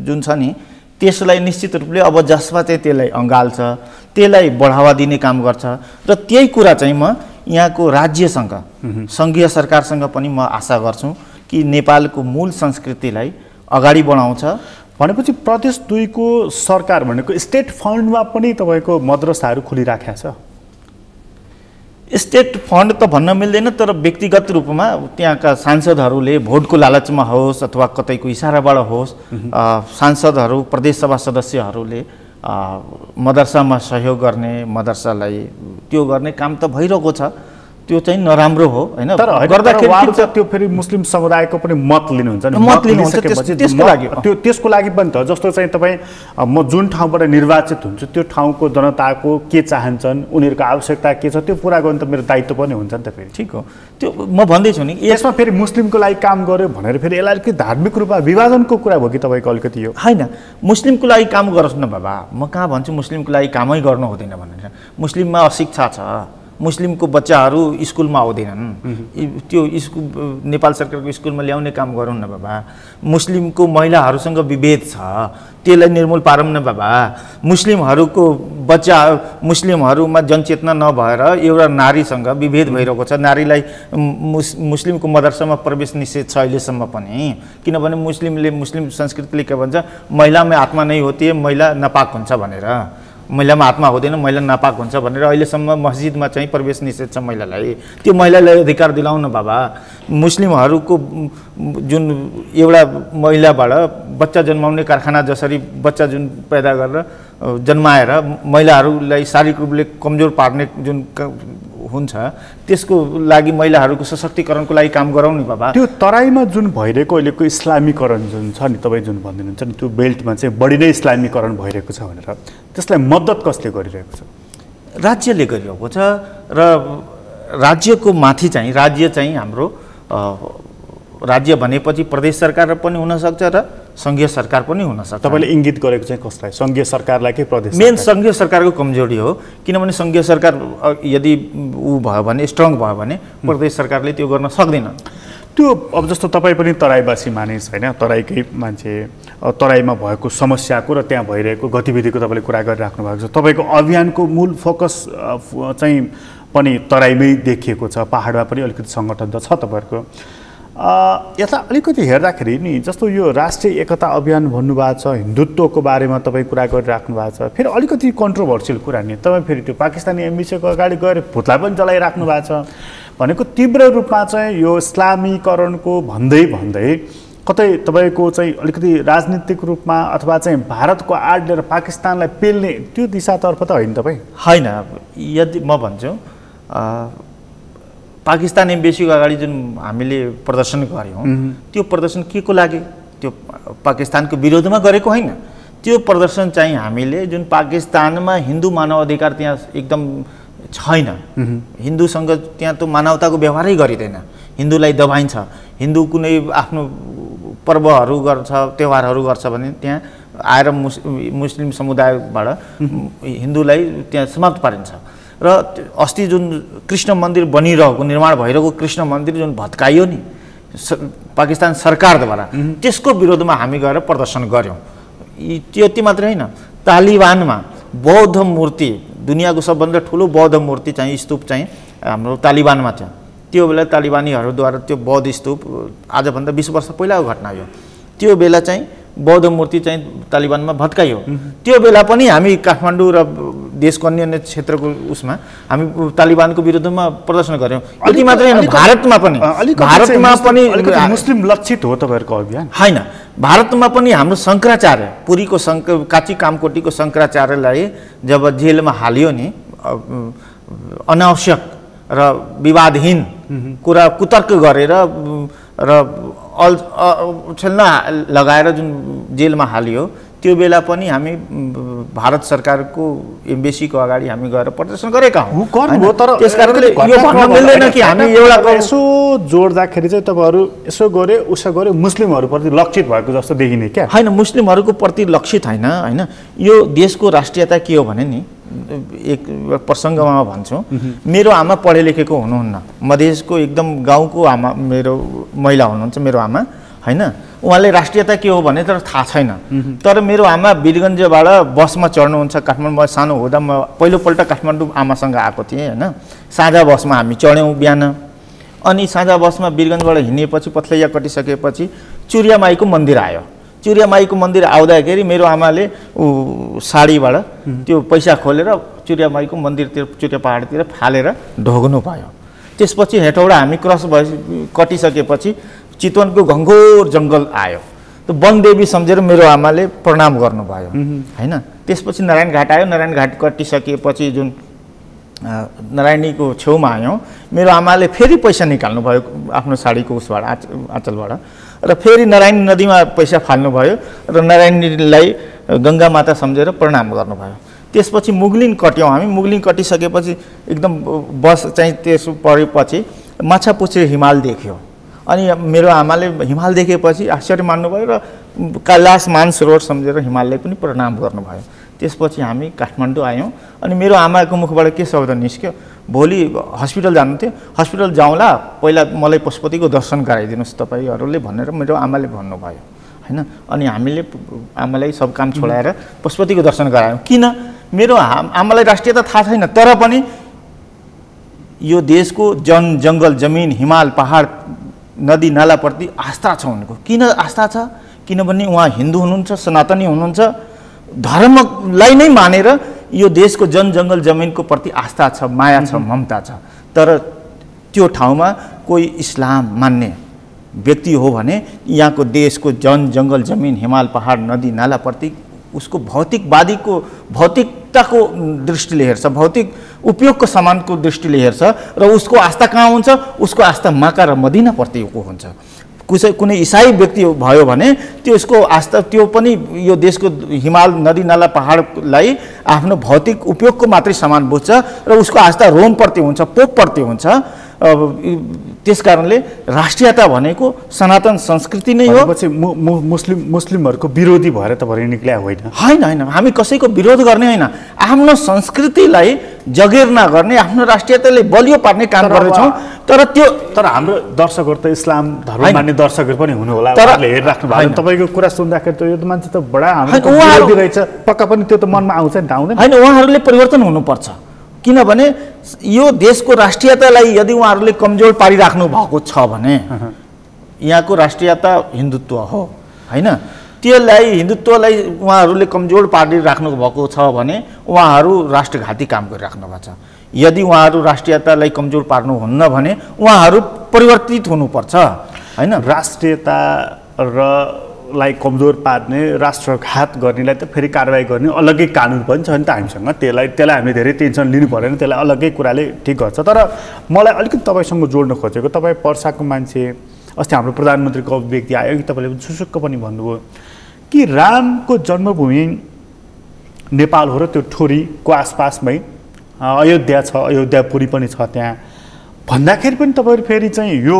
जुन छ नि, त्यसलाई निश्चित रूपले अब जसपा चाहिँ त्यसलाई अँगाल्छ, त्यसलाई बढावा दिने काम गर्छ। र त्यही कुरा चाहिँ म यहाँको राज्यसँग, सङ्घीय सरकारसँग पनि म आशा गर्छु कि नेपालको मूल संस्कृतिलाई अगाडि बढाउँछ। भनेपछि प्रदेश 2 को सरकार भनेको स्टेट फन्डमा पनि तपाईँको मद्रसाहरू खोलिराखेको छ? स्टेट फन्ड त भन्न मिल्दैन, तर व्यक्तिगत रूपमा त्यहाँका सांसदहरूले भोटको लालचमा होस् अथवा कतैको इसाराबाट होस्, सांसदहरू, प्रदेशसभा सदस्यहरूले मदरसामा सहयोग गर्ने, मदरसालाई त्यो गर्ने काम त भइरहेको छ। त्यो चाहिँ नराम्रो हो, होइन। तर गर्दाखेरि त्यो फेरि मुस्लिम समुदायको पनि मत लिनुहुन्छ नि, मत लिनुहुन्छ त्यसको लागि पनि त, जस्तो चाहिँ तपाईँ म जुन ठाउँबाट निर्वाचित हुन्छु त्यो ठाउँको जनताको के चाहन्छन्, उनीहरूको आवश्यकता के छ, त्यो पुरा गर्नु त मेरो दायित्व पनि हुन्छ नि त फेरि। ठिक हो, त्यो म भन्दैछु नि। यसमा फेरि मुस्लिमको लागि काम गर्यो भनेर फेरि यसलाई अलिकति धार्मिक रूपमा विभाजनको कुरा भयो कि तपाईँको अलिकति? यो होइन, मुस्लिमको लागि काम गरोस् न बाबा, म कहाँ भन्छु मुस्लिमको लागि कामै गर्नु हुँदैन भनेर। मुस्लिममा अशिक्षा छ, मुस्लिमको बच्चाहरू स्कुलमा आउँदैनन्, त्यो स्कुल नेपाल सरकारको स्कुलमा ल्याउने काम गरौँ न बाबा। मुस्लिमको महिलाहरूसँग विभेद छ, त्यसलाई निर्मूल पारौँ न बाबा। मुस्लिमहरूको बच्चा, मुस्लिमहरूमा जनचेतना नभएर एउटा नारीसँग विभेद भइरहेको छ। नारीलाई मुस्लिमको मदरसामा प्रवेश निषेध छ अहिलेसम्म पनि, किनभने मुस्लिम संस्कृतिले के भन्छ, महिलामा आत्मा नै होती है, महिला नापाक हुन्छ भनेर। महिलामा आत्मा हुँदैन, महिला नापाक हुन्छ भनेर अहिलेसम्म मस्जिदमा चाहिँ प्रवेश निषेध छ महिलालाई। त्यो महिलालाई अधिकार दिलाउन बाबा। मुस्लिमहरूको जुन एउटा महिलाबाट बच्चा जन्माउने कारखाना जसरी बच्चा जुन पैदा गरेर जन्माएर महिलाहरूलाई शारीरिक रूपले कमजोर पार्ने जुन हुन्छ, त्यसको लागि महिलाहरूको सशक्तिकरणको लागि काम गरौँ नि बाबा। त्यो तराईमा जुन भइरहेको अहिलेको इस्लामीकरण जुन छ नि, तपाईँ जुन भनिदिनुहुन्छ नि, त्यो बेल्टमा चाहिँ बढी नै इस्लामीकरण भइरहेको छ भनेर, त्यसलाई मद्दत कसले गरिरहेको छ? राज्यले गरिरहेको छ। र राज्यको माथि चाहिँ राज्य चाहिँ हाम्रो राज्य भनेपछि प्रदेश सरकार पनि हुनसक्छ र सङ्घीय सरकार पनि हुनसक्छ। तपाईँले इङ्गित गरेको चाहिँ कसलाई, सङ्घीय सरकारलाई कि प्रदेश? मेन सङ्घीय सरकारको कमजोरी हो, किनभने सङ्घीय सरकार यदि ऊ भयो भने, स्ट्रङ भयो भने प्रदेश सरकारले त्यो गर्न सक्दैन। त्यो अब जस्तो तपाईँ पनि तराईवासी मानिस होइन, तराईकै मान्छे, तराईमा भएको समस्याको र त्यहाँ भइरहेको गतिविधिको तपाईँले कुरा गरिराख्नु भएको छ। तपाईँको अभियानको मूल फोकस चाहिँ पनि तराईमै देखिएको छ, पहाडमा पनि अलिकति सङ्गठन त छ तपाईँहरूको। यता अलिकति हेर्दाखेरि नि, जस्तो यो राष्ट्रिय एकता अभियान भन्नुभएको छ, हिन्दुत्वको बारेमा तपाईँ कुरा गरिराख्नु भएको छ, फेरि अलिकति कन्ट्रोभर्सियल कुरा नि, तपाईँ फेरि त्यो पाकिस्तानी एम्बेसीको अगाडि गएर पुतला पनि जलाइराख्नु भएको छ। भनेको तीव्र रूपमा चाहिँ यो इस्लामीकरणको भन्दै कतै तपाईँको चाहिँ अलिकति राजनीतिक रूपमा अथवा चाहिँ भारतको आड लिएर पाकिस्तानलाई पेल्ने त्यो दिशातर्फ त होइन तपाईँ? होइन, यदि म भन्छु पाकिस्तान एम्बेसीको अगाडि जुन हामीले प्रदर्शन गऱ्यौँ, त्यो प्रदर्शन के को लागि? त्यो पाकिस्तानको विरोधमा गरेको होइन। त्यो प्रदर्शन चाहिँ हामीले जुन पाकिस्तानमा हिन्दू मानव अधिकार त्यहाँ एकदम छैन, हिन्दूसँग त्यहाँ त मानवताको व्यवहारै गरिँदैन, हिन्दूलाई दबाइन्छ, हिन्दू कुनै आफ्नो पर्वहरू गर्छ, त्यौहारहरू गर्छ भने त्यहाँ आएर मुस्लिम समुदायबाट हिन्दूलाई त्यहाँ समाप्त पारिन्छ। र अस्ति जुन कृष्ण मन्दिर बनिरहेको, निर्माण भइरहेको कृष्ण मन्दिर जुन भत्काइयो नि पाकिस्तान सरकारद्वारा, त्यसको विरोधमा हामी गएर प्रदर्शन गऱ्यौँ। त्यति मात्रै होइन, तालिबानमा बौद्ध मूर्ति, दुनियाँको सबभन्दा ठुलो बौद्ध मूर्ति चाहिँ स्तूप चाहिँ हाम्रो तालिबानमा थियो। त्यो बेला तालिबानीहरूद्वारा त्यो बौद्ध स्तूप आजभन्दा 20 वर्ष पहिलाको घटना हो। त्यो बेला चाहिँ बौद्ध मूर्ति चाहिँ तालिबानमा भत्काइयो। त्यो बेला पनि हामी काठमाडौँ र देशको अन्य क्षेत्रको उसमा हामी तालिबानको विरुद्धमा प्रदर्शन गऱ्यौँ। यति मात्रै होइन, भारतमा पनि मुस्लिम लक्षित हो तपाईँहरूको अभियान? होइन, भारतमा पनि हाम्रो शङ्कराचार्य, पुरीको काची कामकोटीको शङ्कराचार्यलाई जब जेलमा हालियो नि, अनावश्यक र विवादहीन कुरा कुतर्क गरेर र छेल्न लगाएर जुन जेलमा हालियो, त्यो बेला पनि हामी भारत सरकारको एम्बेसीको अगाडि हामी गएर प्रदर्शन गरेका हौँ। त्यसकारणले यो भन्न मिल्दैन कि हामी एउटा यसो जोड्दाखेरि चाहिँ तपाईँहरू यसो गरे उसो गरे मुस्लिमहरूप्रति लक्षित भएको जस्तो देखिने क्या? होइन, मुस्लिमहरूको प्रति लक्षित होइन। यो देशको राष्ट्रियता के हो भने नि, एक प्रसङ्गमा भन्छु, मेरो आमा पढे लेखेको हुनुहुन्न, मधेसको एकदम गाउँको आमा मेरो महिला हुनुहुन्छ मेरो आमा होइन। उहाँले राष्ट्रियता के हो भने तर थाहा छैन। तर मेरो आमा वीरगन्जबाट बसमा चढ्नुहुन्छ। काठमाडौँमा सानो हुँदा म पहिलोपल्ट काठमाडौँ आमासँग आएको थिएँ होइन। साझा बसमा हामी चढ्यौँ बिहान, अनि साझा बसमा वीरगन्जबाट हिँडेपछि पथलैया कटिसकेपछि चुरियामाईको मन्दिर आयो। चुरियामाईको मन्दिर आउँदाखेरि मेरो आमाले साडीबाट त्यो पैसा खोलेर चुरियामाईको मन्दिरतिर, चुरिया पहाडतिर फालेर ढोग्नु भयो। त्यसपछि हेटौडा हामी क्रस कटिसकेपछि चितवनको घङ्घोर जङ्गल आयो। त्यो वनदेवी सम्झेर मेरो आमाले प्रणाम गर्नुभयो होइन। त्यसपछि नारायण घाट आयो। नारायण घाट कटिसकेपछि जुन नारायणीको छेउमा आयौँ, मेरो आमाले फेरि पैसा निकाल्नुभयो आफ्नो साडीको उसबाट, आँचलबाट, र फेरि नारायणी नदीमा पैसा फाल्नुभयो र नारायणीलाई गङ्गा माता सम्झेर प्रणाम गर्नुभयो। त्यसपछि मुगलिन कट्यौँ हामी। मुगलिन कटिसकेपछि एकदम बस चाहिँ त्यसो परेपछि माछापुच्छ्रे हिमाल देख्यो। अनि मेरो आमाले हिमाल देखेपछि आश्चर्य मान्नुभयो र कैलाश मानसरोवर सम्झेर हिमाललाई पनि प्रणाम गर्नुभयो। त्यसपछि हामी काठमाडौँ आयौँ अनि मेरो आमाको मुखबाट के शब्द निस्क्यो, भोलि हस्पिटल जानु थियो, हस्पिटल जाउँला पहिला मलाई पशुपतिको दर्शन गराइदिनुहोस् तपाईँहरूले भनेर मेरो आमाले भन्नुभयो हैन। अनि हामीले आमालाई सब काम छोडाएर पशुपतिको दर्शन गरायौँ। किन? मेरो आमालाई राष्ट्रियता थाहा छैन, तर पनि यो देशको जङ्गल जमिन हिमाल पहाड नदी नालाप्रति आस्था छ उनको। किन आस्था छ? किनभने उहाँ हिन्दू हुनुहुन्छ, सनातनी हुनुहुन्छ, धर्मलाई नै मानेर यो देशको जङ्गल जमिनको प्रति आस्था छ, माया छ, ममता छ। तर त्यो ठाउँमा कोही इस्लाम मान्ने व्यक्ति हो भने यहाँको देशको जङ्गल जमिन हिमाल पहाड नदी नालाप्रति उसको भौतिकवादीको भौतिकताको दृष्टिले हेर्छ, भौतिक उपयोगको सामानको दृष्टिले हेर्छ र उसको आस्था कहाँ हुन्छ? उसको आस्था मक्का र मदिनाप्रतिको हुन्छ। कुनै इसाई व्यक्ति भयो भने त्यसको आस्था त्यो पनि यो देशको हिमाल नदी नाला पहाडलाई आफ्नो भौतिक उपयोगको मात्रै सामान बुझ्छ र उसको आस्था रोमप्रति हुन्छ, पोपप्रति हुन्छ। त्यस कारणले राष्ट्रियता भनेको सनातन संस्कृति नै हो। मुस्लिमहरूको विरोधी भएर त भरि निक्ल्या होइन। होइन, हामी कसैको विरोध गर्ने होइन, आफ्नो संस्कृतिलाई जगेर नगर्ने, आफ्नो राष्ट्रियतालाई बलियो पार्ने काम गर्दैछौँ। तर हाम्रो दर्शकहरू त इस्लाम धर्म मान्ने दर्शकहरू पनि हुनु होला, हेरिराख्नु भएको। तपाईँको कुरा सुन्दाखेरि त यो मान्छे त बडा हाम्रो विरोधी रहेछ, पक्का पनि त्यो त मनमा आउँछ नि त, आउँदैन? होइन, उहाँहरूले परिवर्तन हुनुपर्छ। किनभने यो देशको राष्ट्रियतालाई यदि उहाँहरूले कमजोर पारिराख्नु भएको छ भने यहाँको राष्ट्रियता हिन्दुत्व हो हैन, त्यसलाई हिन्दुत्वलाई उहाँहरूले कमजोर पारिराख्नु भएको छ भने उहाँहरू राष्ट्रघाती काम गरिराख्नु भएको छ। यदि उहाँहरू राष्ट्रियतालाई कमजोर पार्नुहुन्न भने उहाँहरू परिवर्तित हुनुपर्छ हैन। राष्ट्रियता र लाई कमजोर पार्ने, राष्ट्रघात गर्नेलाई त फेरि कारबाही गर्ने अलग्गै कानुन पनि छ नि त हामीसँग। त्यसलाई हामीले धेरै टेन्सन लिनु परेन, त्यसलाई अलग्गै कुराले ठिक गर्छ। तर मलाई अलिकति तपाईँसँग जोड्न खोजेको, तपाईँ पर्साको मान्छे, अस्ति हाम्रो प्रधानमन्त्रीको अभिव्यक्ति आयो कि तपाईँले सुसुक्क पनि भन्नुभयो कि रामको जन्मभूमि नेपाल हो र त्यो ठोरीको आसपासमै अयोध्या छ, अयोध्यापुरी पनि छ त्यहाँ भन्दाखेरि पनि तपाईँहरू फेरि चाहिँ यो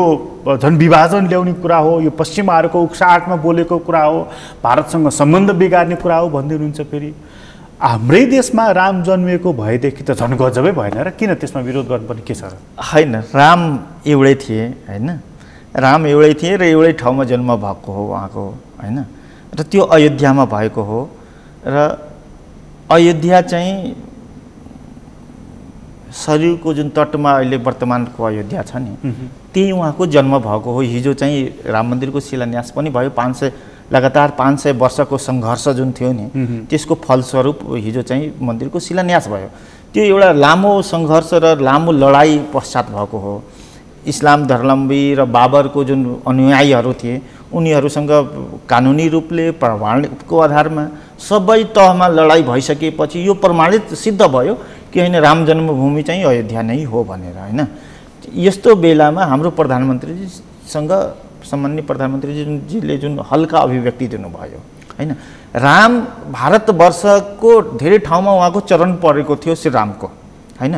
झन् विभाजन ल्याउने कुरा हो, यो पश्चिमाहरूको उक्साहटमा बोलेको कुरा हो, भारतसँग सम्बन्ध बिगार्ने कुरा हो भन्दै हुनुहुन्छ। फेरि हाम्रै देशमा राम जन्मिएको भएदेखि त झन् गजबै भएन र? किन त्यसमा विरोध गर्नुपर्ने के छ र? होइन, राम एउटै थिए होइन, राम एउटै थिए र एउटै ठाउँमा जन्म भएको हो उहाँको होइन, र त्यो अयोध्यामा भएको हो। र अयोध्या चाहिँ सरयुको जुन तटमा अहिले वर्तमानको अयोध्या छ नि, त्यही उहाँको जन्म भएको हो। हिजो चाहिँ राम मन्दिरको शिलान्यास पनि भयो। 500 लगातार 500 वर्षको सङ्घर्ष जुन थियो नि, त्यसको फलस्वरूप हिजो चाहिँ मन्दिरको शिलान्यास भयो। त्यो एउटा लामो सङ्घर्ष र लामो लडाइँ पश्चात भएको हो। इस्लाम धर्मावलम्बी र बाबरको जुन अनुयायीहरू थिए उनीहरूसँग कानुनी रूपले प्रमाणको आधारमा सबै तहमा लडाइँ भइसकेपछि यो प्रमाणित सिद्ध भयो कि होइन राम जन्मभूमि चाहिँ अयोध्या नै हो भनेर होइन। यस्तो बेलामा हाम्रो प्रधानमन्त्रीजीसँग सम्माननीय प्रधानमन्त्रीजीले जुन हल्का अभिव्यक्ति दिनुभयो होइन, राम भारतवर्षको धेरै ठाउँमा उहाँको चरण परेको थियो श्री रामको होइन,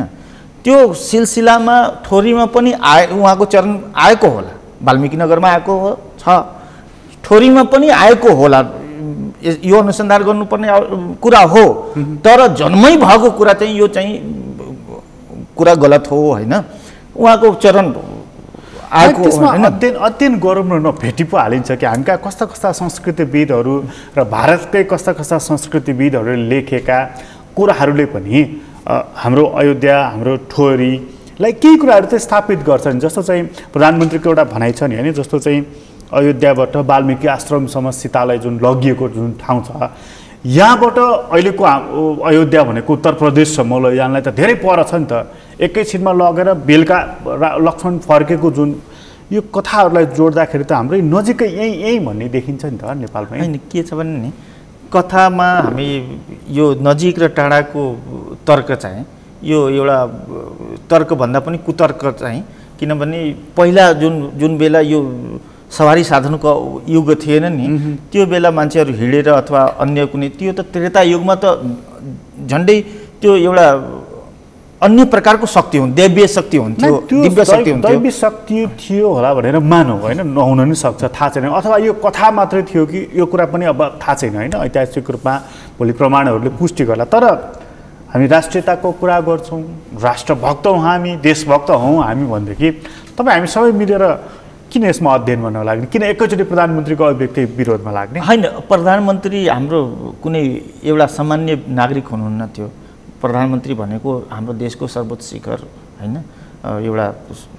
त्यो सिलसिलामा ठोरीमा पनि उहाँको चरण आएको होला, वाल्मिकी नगरमा आएको छ, ठोरीमा पनि आएको होला। यो अनुसन्धान गर्नुपर्ने कुरा हो, तर जन्मै भएको कुरा चाहिँ यो चाहिँ कुरा गलत हो होइन। उहाँको चरण आएको अध्ययन गरौँ न, भेटी पो हालिन्छ कि हामीका कस्ता कस्ता संस्कृतिविदहरू र भारतकै कस्ता कस्ता संस्कृतिविदहरूले लेखेका कुराहरूले पनि हाम्रो अयोध्या, हाम्रो ठोरीलाई केही कुराहरू चाहिँ स्थापित गर्छन्। जस्तो चाहिँ प्रधानमन्त्रीको एउटा भनाइ छ नि होइन, जस्तो चाहिँ अयोध्याबाट वाल्मिकी आश्रमसम्म सीतालाई जुन लगिएको जुन ठाउँ छ, यहाँबाट अहिलेको अयोध्या भनेको उत्तर प्रदेशसम्म लैजानलाई त धेरै पर छ नि त। एकैछिनमा लगेर बेलुका लक्ष्मण फर्केको जुन यो कथाहरूलाई जोड्दाखेरि त हाम्रै नजिकै यही भन्ने देखिन्छ नि त नेपालमा। होइन, के छ भने नि कथामा हामी यो नजिक र टाढाको तर्क चाहिँ यो एउटा तर्कभन्दा पनि कुतर्क चाहिँ, किनभने पहिला जुन बेला यो सवारी साधनको युग थिएन नि, त्यो बेला मान्छेहरू हिँडेर अथवा अन्य कुनै, त्यो त त्रेता युगमा त झन्डै त्यो एउटा अन्य प्रकारको शक्ति हुन्, दैवीय शक्ति हुन्थ्यो, दिव्य शक्ति हुन्थ्यो। दैवीय शक्ति थियो होला भनेर मानौँ होइन, नहुन नि सक्छ, थाहा छैन, अथवा यो कथा मात्रै थियो कि यो कुरा पनि अब थाहा छैन होइन, ऐतिहासिक रूपमा भोलि प्रमाणहरूले पुष्टि गर्ला। तर हामी राष्ट्रियताको कुरा गर्छौँ, राष्ट्रभक्त हौँ हामी, देशभक्त हौँ हामी भनेदेखि तपाईँ हामी सबै मिलेर किन यसमा अध्ययन गर्न लाग्ने, किन एकैचोटि प्रधानमन्त्रीको अभिव्यक्ति विरोधमा लाग्ने? होइन, प्रधानमन्त्री हाम्रो कुनै एउटा सामान्य नागरिक हुनुहुन्न थियो। प्रधानमन्त्री भनेको हाम्रो देशको सर्वोच्च शिखर होइन, एउटा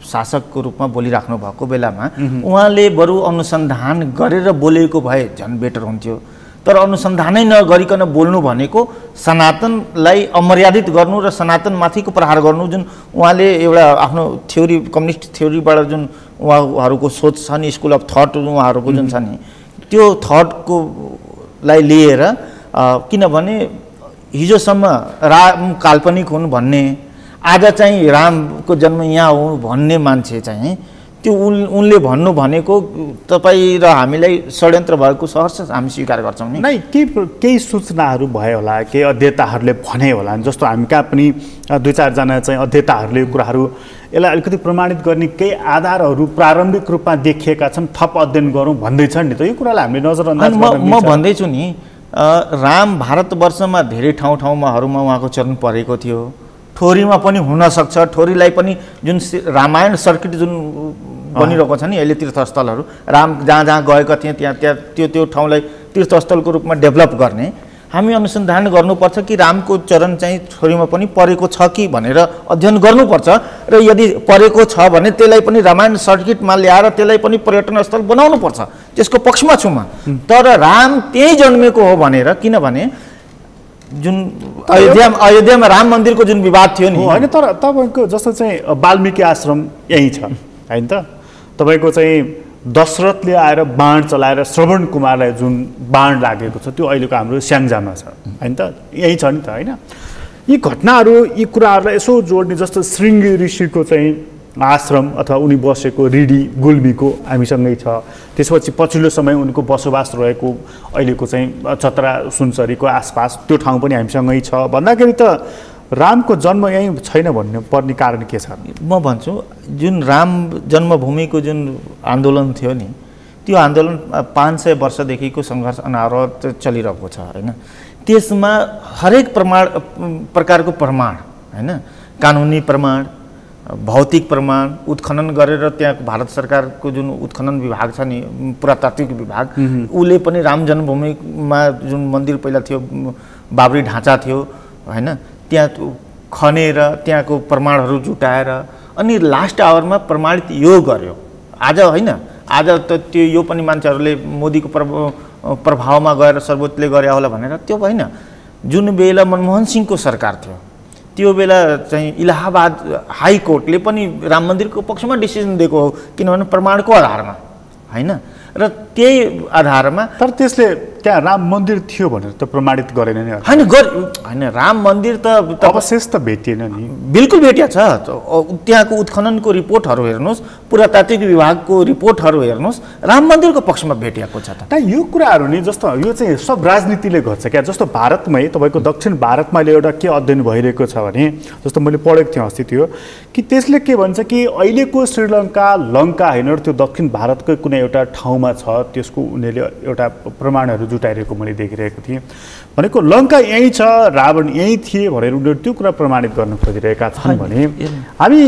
शासकको रूपमा बोलिराख्नु भएको बेलामा उहाँले बरु अनुसन्धान गरेर बोलेको भए झन् बेटर हुन्थ्यो। तर अनुसन्धानै नगरिकन बोल्नु भनेको सनातनलाई अमर्यादित गर्नु र सनातनमाथिको प्रहार गर्नु, जुन उहाँले एउटा आफ्नो थ्योरी, कम्युनिस्ट थ्योरीबाट जुन उहाँहरूको सोच छ नि, स्कुल अफ थट उहाँहरूको जुन छ नि, त्यो थटको लाई लिएर किनभने हिजोसम्म राम काल्पनिक हुन् भन्ने, आज चाहिँ रामको जन्म यहाँ हो भन्ने मान्छे चाहिँ त्यो उनले भन्नु भनेको तपाईँ र हामीलाई षड्यन्त्र भएको सहर्ष हामी स्वीकार गर्छौँ नि। नै केही सूचनाहरू भयो होला, केही अध्येताहरूले भने होला, जस्तो हामी कहाँ पनि 2-4 जना चाहिँ अध्येताहरूले कुराहरू यसलाई अलिकति प्रमाणित गर्ने केही आधारहरू प्रारम्भिक रूपमा देखिएका छन्, थप अध्ययन गरौँ भन्दैछन् नि त। यो कुरालाई हामीले नजरअन्दाज गर्न म भन्दैछु नि, राम भारतवर्षमा धेरै ठाउँहरूमा उहाँको चरण परेको थियो, ठोरीमा पनि हुनसक्छ, ठोरीलाई पनि जुन रामायण सर्किट जुन बनिरहेको छ नि अहिले तीर्थस्थलहरू, राम जहाँ जहाँ गएका थिए त्यहाँ त्यो ठाउँलाई तीर्थस्थलको रूपमा डेभलप गर्ने हामी अनुसन्धान गर्नुपर्छ कि रामको चरण चाहिँ ठोरीमा पनि परेको छ कि भनेर अध्ययन गर्नुपर्छ। र यदि परेको छ भने त्यसलाई पनि रामायण सर्किटमा ल्याएर त्यसलाई पनि पर्यटन स्थल बनाउनुपर्छ, त्यसको पक्षमा छु म। तर राम त्यही जन्मेको हो भनेर, किनभने जुन अयोध्यामा राम मन्दिरको जुन विवाद थियो नि होइन, तर तपाईँको जस्तो चाहिँ वाल्मिकी आश्रम यहीँ छ होइन त, तपाईँको चाहिँ दशरथले आएर बाण चलाएर श्रवण कुमारलाई जुन बाण लागेको छ त्यो अहिलेको हाम्रो स्याङ्जामा छ होइन त, यही छ नि त होइन। यी घटनाहरू, यी कुराहरूलाई यसो जोड्ने, जस्तो श्रृङ्गी ऋषिको चाहिँ आश्रम अथवा उनी बसेको रिडी गुल्मीको हामीसँगै छ, त्यसपछि पछिल्लो समय उनको बसोबास रहेको अहिलेको चाहिँ चतरा सुनसरीको आसपास त्यो ठाउँ पनि हामीसँगै छ भन्दाखेरि त रामको जन्म यहीँ छैन भन्ने पर्ने कारण के छ? म भन्छु, जुन राम जन्मभूमिको जुन आन्दोलन थियो नि, त्यो आन्दोलन 500 वर्षदेखिको सङ्घर्ष अनावरत चलिरहेको छ होइन। त्यसमा हरेक प्रकारको प्रमाण होइन, कानुनी प्रमाण, भौतिक प्रमाण उत्खनन गरेर त्यहाँ भारत सरकारको जुन उत्खनन विभाग छ नि, पुरातात्विक विभाग, उसले पनि राम जन्मभूमिमा जुन मन्दिर पहिला थियो, बाबरी ढाँचा थियो होइन, त्यहाँ खनेर त्यहाँको प्रमाणहरू जुटाएर अनि लास्ट आवरमा प्रमाणित यो गर्यो। आज होइन, आज त त्यो यो पनि मान्छेहरूले मोदीको प्रभावमा गएर सर्वोच्चले गरे होला भनेर त्यो होइन। जुन बेला मनमोहन सिंहको सरकार थियो त्यो बेला चाहिँ इलाहाबाद हाइकोर्टले पनि राम मन्दिरको पक्षमा डिसिजन दिएको हो, किनभने प्रमाणको आधारमा होइन। र त्यही आधारमा, तर त्यसले त्यहाँ राम मन्दिर थियो भनेर त प्रमाणित गरेन नि होइन, राम मन्दिर त अवशेष त भेटिएन नि, बिल्कुल भेटिया छ। त्यहाँको उत्खननको रिपोर्टहरू हेर्नुहोस्, पुरातात्विक विभागको रिपोर्टहरू हेर्नुहोस्, राम मन्दिरको पक्षमा भेटिएको छ। त यो कुराहरू नि जस्तो यो चाहिँ सब राजनीतिले गर्छ क्या। जस्तो भारतमै तपाईँको दक्षिण भारतमा अहिले एउटा के अध्ययन भइरहेको छ भने, जस्तो मैले पढेको थिएँ अस्ति त्यो, कि त्यसले के भन्छ कि अहिलेको श्रीलङ्का लङ्का होइन, त्यो दक्षिण भारतकै कुनै एउटा ठाउँमा छ, त्यसको उनीहरूले एउटा प्रमाणहरू जुटाइरहेको मैले देखिरहेको थिएँ। भनेको लङ्का यहीँ छ, रावण यहीँ थिए भनेर उनीहरू त्यो कुरा प्रमाणित गर्न खोजिरहेका छन् भने हामी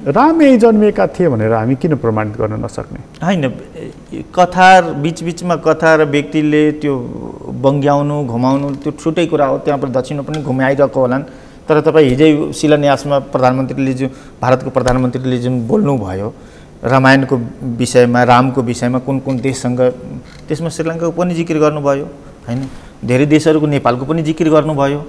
राम यहीँ जन्मिएका थिए भनेर हामी किन प्रमाणित गर्न नसक्ने? होइन, कथा बिचबिचमा कथा र व्यक्तिले त्यो बङ्ग्याउनु घुमाउनु त्यो छुट्टै कुरा हो, त्यहाँ पनि दक्षिणमा पनि घुमाइरहेको होलान्। तर तपाईँ हिजै शिलान्यासमा प्रधानमन्त्रीले भारतको प्रधानमन्त्रीले जुन बोल्नुभयो रामायणको विषयमा, रामको विषयमा, कुन कुन देशसँग, त्यसमा श्रीलङ्काको पनि जिकिर गर्नुभयो होइन, धेरै देशहरूको नेपालको पनि जिकिर गर्नुभयो।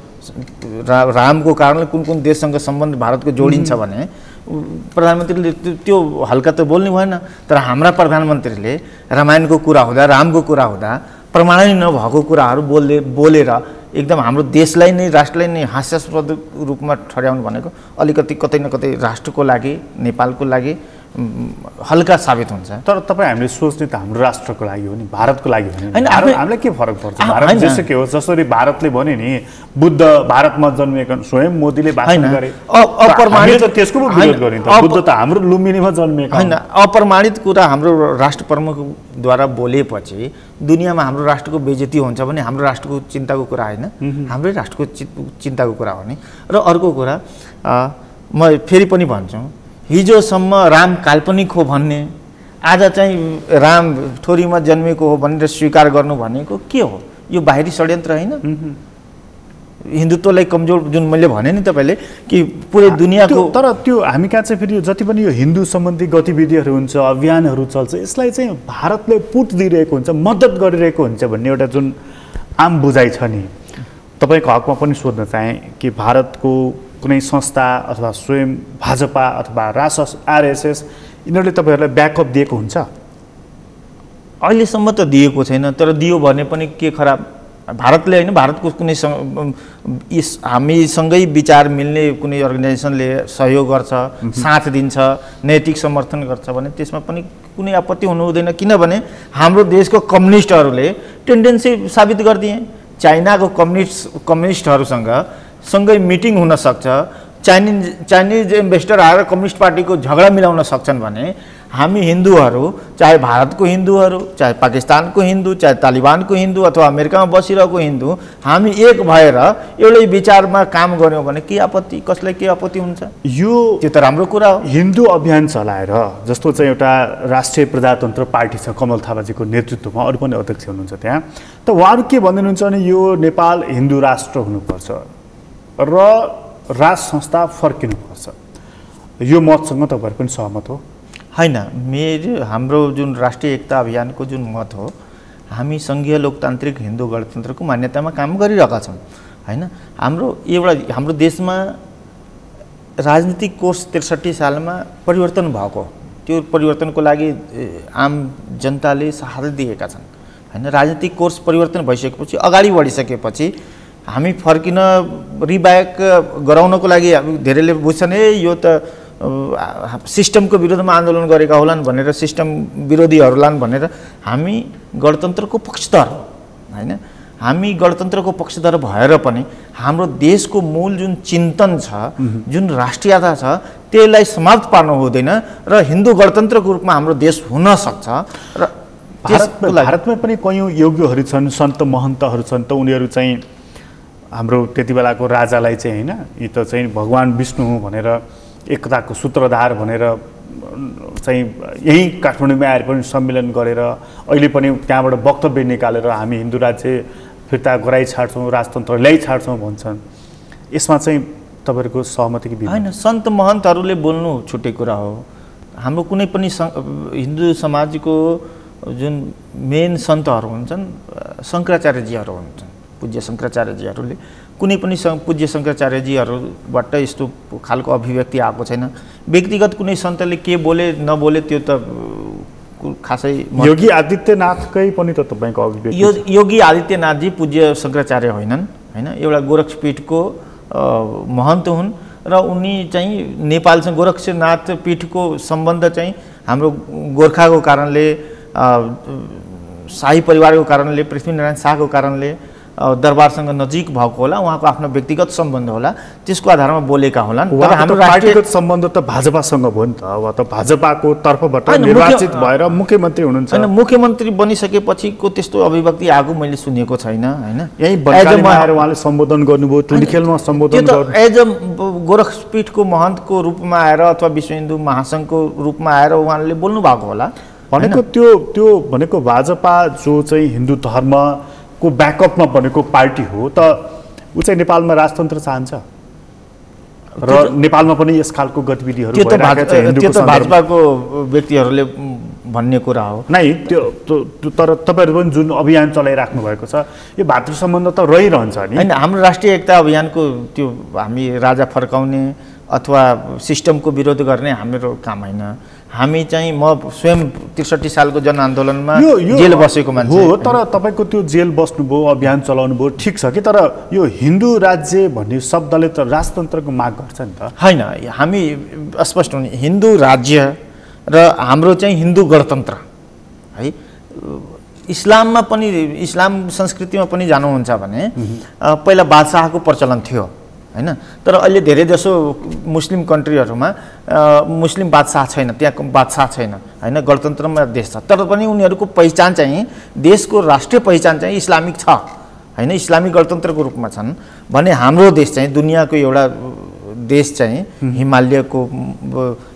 रामको कारणले कुन कुन देशसँग सम्बन्ध भारतको जोडिन्छ भने प्रधानमन्त्रीले त्यो हल्का त बोल्नु भएन। तर हाम्रा प्रधानमन्त्रीले रामायणको कुरा हुँदा, रामको कुरा हुँदा प्रमाणित नभएको कुराहरू बोलेर एकदम हाम्रो देशलाई नै, राष्ट्रलाई नै हास्यास्पद रूपमा ठड्याउनु भनेको अलिकति कतै न कतै राष्ट्रको लागि, नेपालको लागि हल्का साबित हुन्छ। तर तपाईँ हामीले सोच्ने त हाम्रो राष्ट्रको लागि हो नि, भारतको लागि हो नि। होइन, हामीलाई के फरक पर्छ? भारत जसुकै हो, जसरी भारतले भन्यो नि बुद्ध भारतमा जन्मिएका, स्वयं मोदीले भाषण गरे, अप्रमाणित त्यसको पो विरोध गर्यो नि त। बुद्ध त हाम्रो लुम्बिनीमा जन्मिएका होइन। अप्रमाणित कुरा हाम्रो राष्ट्र प्रमुखद्वारा बोलेपछि दुनियाँमा हाम्रो राष्ट्रको बेइज्जती हुन्छ भने हाम्रो राष्ट्रको चिन्ताको कुरा होइन, हाम्रै राष्ट्रको चिन्ताको कुरा हो नि। र अर्को कुरा म फेरि पनि भन्छु, हिजोसम्म राम काल्पनिक हो भन्ने, आज चाहिँ राम थोरीमा जन्मेको हो भनेर स्वीकार गर्नु भनेको के हो? यो बाहिरी षड्यन्त्र होइन? हिन्दुत्वलाई कमजोर, जुन मैले भने नि तपाईँले कि पुरै दुनियाँको, तर त्यो हामी कहाँ चाहिँ फेरि जति पनि यो हिन्दू सम्बन्धी गतिविधिहरू हुन्छ, अभियानहरू चल्छ, यसलाई चाहिँ भारतले पुट दिइरहेको हुन्छ, मद्दत गरिरहेको हुन्छ भन्ने एउटा जुन आम बुझाइ छ नि। तपाईँको हकमा पनि सोध्न चाहेँ कि भारतको कुनै संस्था अथवा स्वयं भाजपा अथवा आरएसएस यिनीहरूले तपाईँहरूलाई ब्याकअप दिएको हुन्छ? अहिलेसम्म त दिएको छैन, तर दियो भने पनि के खराब? भारतले होइन, भारतको कुनै हामीसँगै विचार मिल्ने कुनै अर्गनाइजेसनले सहयोग गर्छ, साथ दिन्छ, नैतिक समर्थन गर्छ भने त्यसमा पनि कुनै आपत्ति हुनु हुँदैन। किनभने हाम्रो देशको कम्युनिस्टहरूले टेन्डेन्सी साबित गरिदिए। चाइनाको कम्युनिस्टहरूसँग सँगै मिटिङ हुन सक्छ, चाइनिज इन्भेस्टर आएर कम्युनिस्ट पार्टीको झगडा मिलाउन सक्छन् भने हामी हिन्दूहरू, चाहे भारतको हिन्दूहरू, चाहे पाकिस्तानको हिन्दू, चाहे तालिबानको हिन्दू अथवा अमेरिकामा बसिरहेको हिन्दू, हामी एक भएर एउटै विचारमा काम गऱ्यौँ भने के आपत्ति? कसलाई के आपत्ति हुन्छ? त्यो त राम्रो कुरा हो। हिन्दू अभियान चलाएर जस्तो चाहिँ एउटा राष्ट्रिय प्रजातन्त्र पार्टी छ कमल थापाजीको नेतृत्वमा, अरू पनि अध्यक्ष हुनुहुन्छ त्यहाँ, त उहाँहरू के भन्नुहुन्छ भने यो नेपाल हिन्दू राष्ट्र हुनुपर्छ र राज संस्था फर्किनुपर्छ, यो मतसँग तपाईँहरू पनि सहमत हो? होइन, हाम्रो जुन राष्ट्रिय एकता अभियानको जुन मत हो, हामी सङ्घीय लोकतान्त्रिक हिन्दू गणतन्त्रको मान्यतामा काम गरिरहेका छौँ होइन। हाम्रो देशमा राजनीतिक कोर्स 63 सालमा परिवर्तन भएको, त्यो परिवर्तनको लागि आम जनताले सहायता दिएका छन् होइन। राजनीतिक कोर्स परिवर्तन भइसकेपछि, अगाडि बढिसकेपछि हामी फर्किन रिब्याक गराउनको लागि धेरैले बुझ्छन् यो त सिस्टमको विरुद्धमा आन्दोलन गरेका होलान् भनेर, सिस्टम विरोधीहरूलाई भनेर। हामी गणतन्त्रको पक्षधर होइन, हामी गणतन्त्रको पक्षधर भएर पनि हाम्रो देशको मूल जुन चिन्तन छ, जुन राष्ट्रियता छ, त्यसलाई समाप्त पार्नु हुँदैन र हिन्दू गणतन्त्रको रूपमा हाम्रो देश हुन सक्छ। र भारतमै पनि कयौँ योग्यहरू छन्, सन्त महन्तहरू छन्, त उनीहरू चाहिँ हाम्रो त्यति बेलाको राजालाई चाहिँ होइन, यी त चाहिँ भगवान् विष्णु हो भनेर, एकताको सूत्रधार भनेर चाहिँ यही काठमाडौँमा आएर पनि सम्मेलन गरेर अहिले पनि त्यहाँबाट वक्तव्य निकालेर हामी हिन्दू राज्य फिर्ता गराइ छाड्छौँ, राजतन्त्र ल्याइ छाड्छौँ भन्छन्। यसमा चाहिँ तपाईँहरूको सहमति कि होइन? सन्त महन्तहरूले बोल्नु छुट्टै कुरा हो। हाम्रो कुनै पनि हिन्दू समाजको जुन मेन सन्तहरू हुन्छन्, शङ्कराचार्यजीहरू हुन्छन्, पूज्य शङ्कराचार्यजीहरूले। कुनै पनि पूज्य शङ्कराचार्यजीहरूबाट यस्तो खालको अभिव्यक्ति आएको छैन। व्यक्तिगत कुनै सन्तले के बोले नबोले त्यो त खासै। योगी आदित्यनाथकै पनि त तपाईँको अभिव्यक्ति? योगी आदित्यनाथजी पूज्य शङ्कराचार्य होइनन् होइन, एउटा गोरक्षपीठको महन्त हुन् र उनी चाहिँ नेपालसँग गोरक्षनाथ पीठको सम्बन्ध चाहिँ हाम्रो गोर्खाको कारणले, शाही परिवारको कारणले, पृथ्वीनारायण शाहको कारणले दरबारसँग नजिक भएको होला, उहाँको आफ्नो व्यक्तिगत सम्बन्ध होला, त्यसको आधारमा बोलेका होलान्। तर हाम्रो पार्टीगत सम्बन्ध त भाजपासँग भयो नि त। अब त भाजपाको तर्फबाट निर्वाचित भएर मुख्यमन्त्री हुनुहुन्छ होइन, मुख्यमन्त्री बनिसकेपछिको त्यस्तो अभिव्यक्ति आएको मैले सुनेको छैन होइन। यही बनकालीमा आएर उहाँले सम्बोधन गर्नुभयो, टुलिखेलमा सम्बोधन गर्नु, एज अ गोरखपीठको महन्तको रूपमा आएर अथवा विश्व हिन्दू महासङ्घको रूपमा आएर उहाँले बोल्नु भएको होला भनेको। त्यो भनेको भाजपा जो चाहिँ हिन्दू धर्म को ब्याकअपमा बनेको पार्टी हो, त ऊ चाहिँ नेपालमा राजतन्त्र चाहन्छ र नेपालमा पनि यस खालको गतिविधिहरू भइरहेका छन्। त्यो त भाजपाको व्यक्तिहरूले भन्ने कुरा हो नै त्यो। तर तपाईँहरू पनि जुन अभियान चलाइराख्नु भएको छ, यो भातृ सम्बन्ध त रहिरहन्छ नि होइन। हाम्रो राष्ट्रिय एकता अभियानको त्यो हामी राजा फर्काउने अथवा सिस्टमको विरोध गर्ने हाम्रो काम होइन। हामी चाहिँ म स्वयं 63 सालको जनआन्दोलनमा जेल बसेको मान्छे हो। तर तपाईँको त्यो जेल बस्नुभयो, अभियान चलाउनु भयो, ठिक छ कि, तर यो हिन्दू राज्य भन्ने शब्दले त राजतन्त्रको माग गर्छ नि त। होइन, हामी स्पष्ट हुने हिन्दू राज्य र हाम्रो चाहिँ हिन्दू गणतन्त्र है। इस्लाममा पनि, इस्लाम संस्कृतिमा पनि जानुहुन्छ भने पहिला बादशाहको प्रचलन थियो हैन, तर अहिले धेरै जसो मुस्लिम कन्ट्रीहरूमा मुस्लिम बादशाह छैन, त्यहाँ बादशाह छैन हैन, गणतन्त्रमा देश छ, तर पनि उनीहरूको पहिचान चाहिँ, देशको राष्ट्रिय पहिचान चाहिँ इस्लामिक छ हैन, इस्लामिक गणतन्त्रको रूपमा छन् भने हाम्रो देश चाहिँ दुनियाँको एउटा देश चाहिँ हिमालयको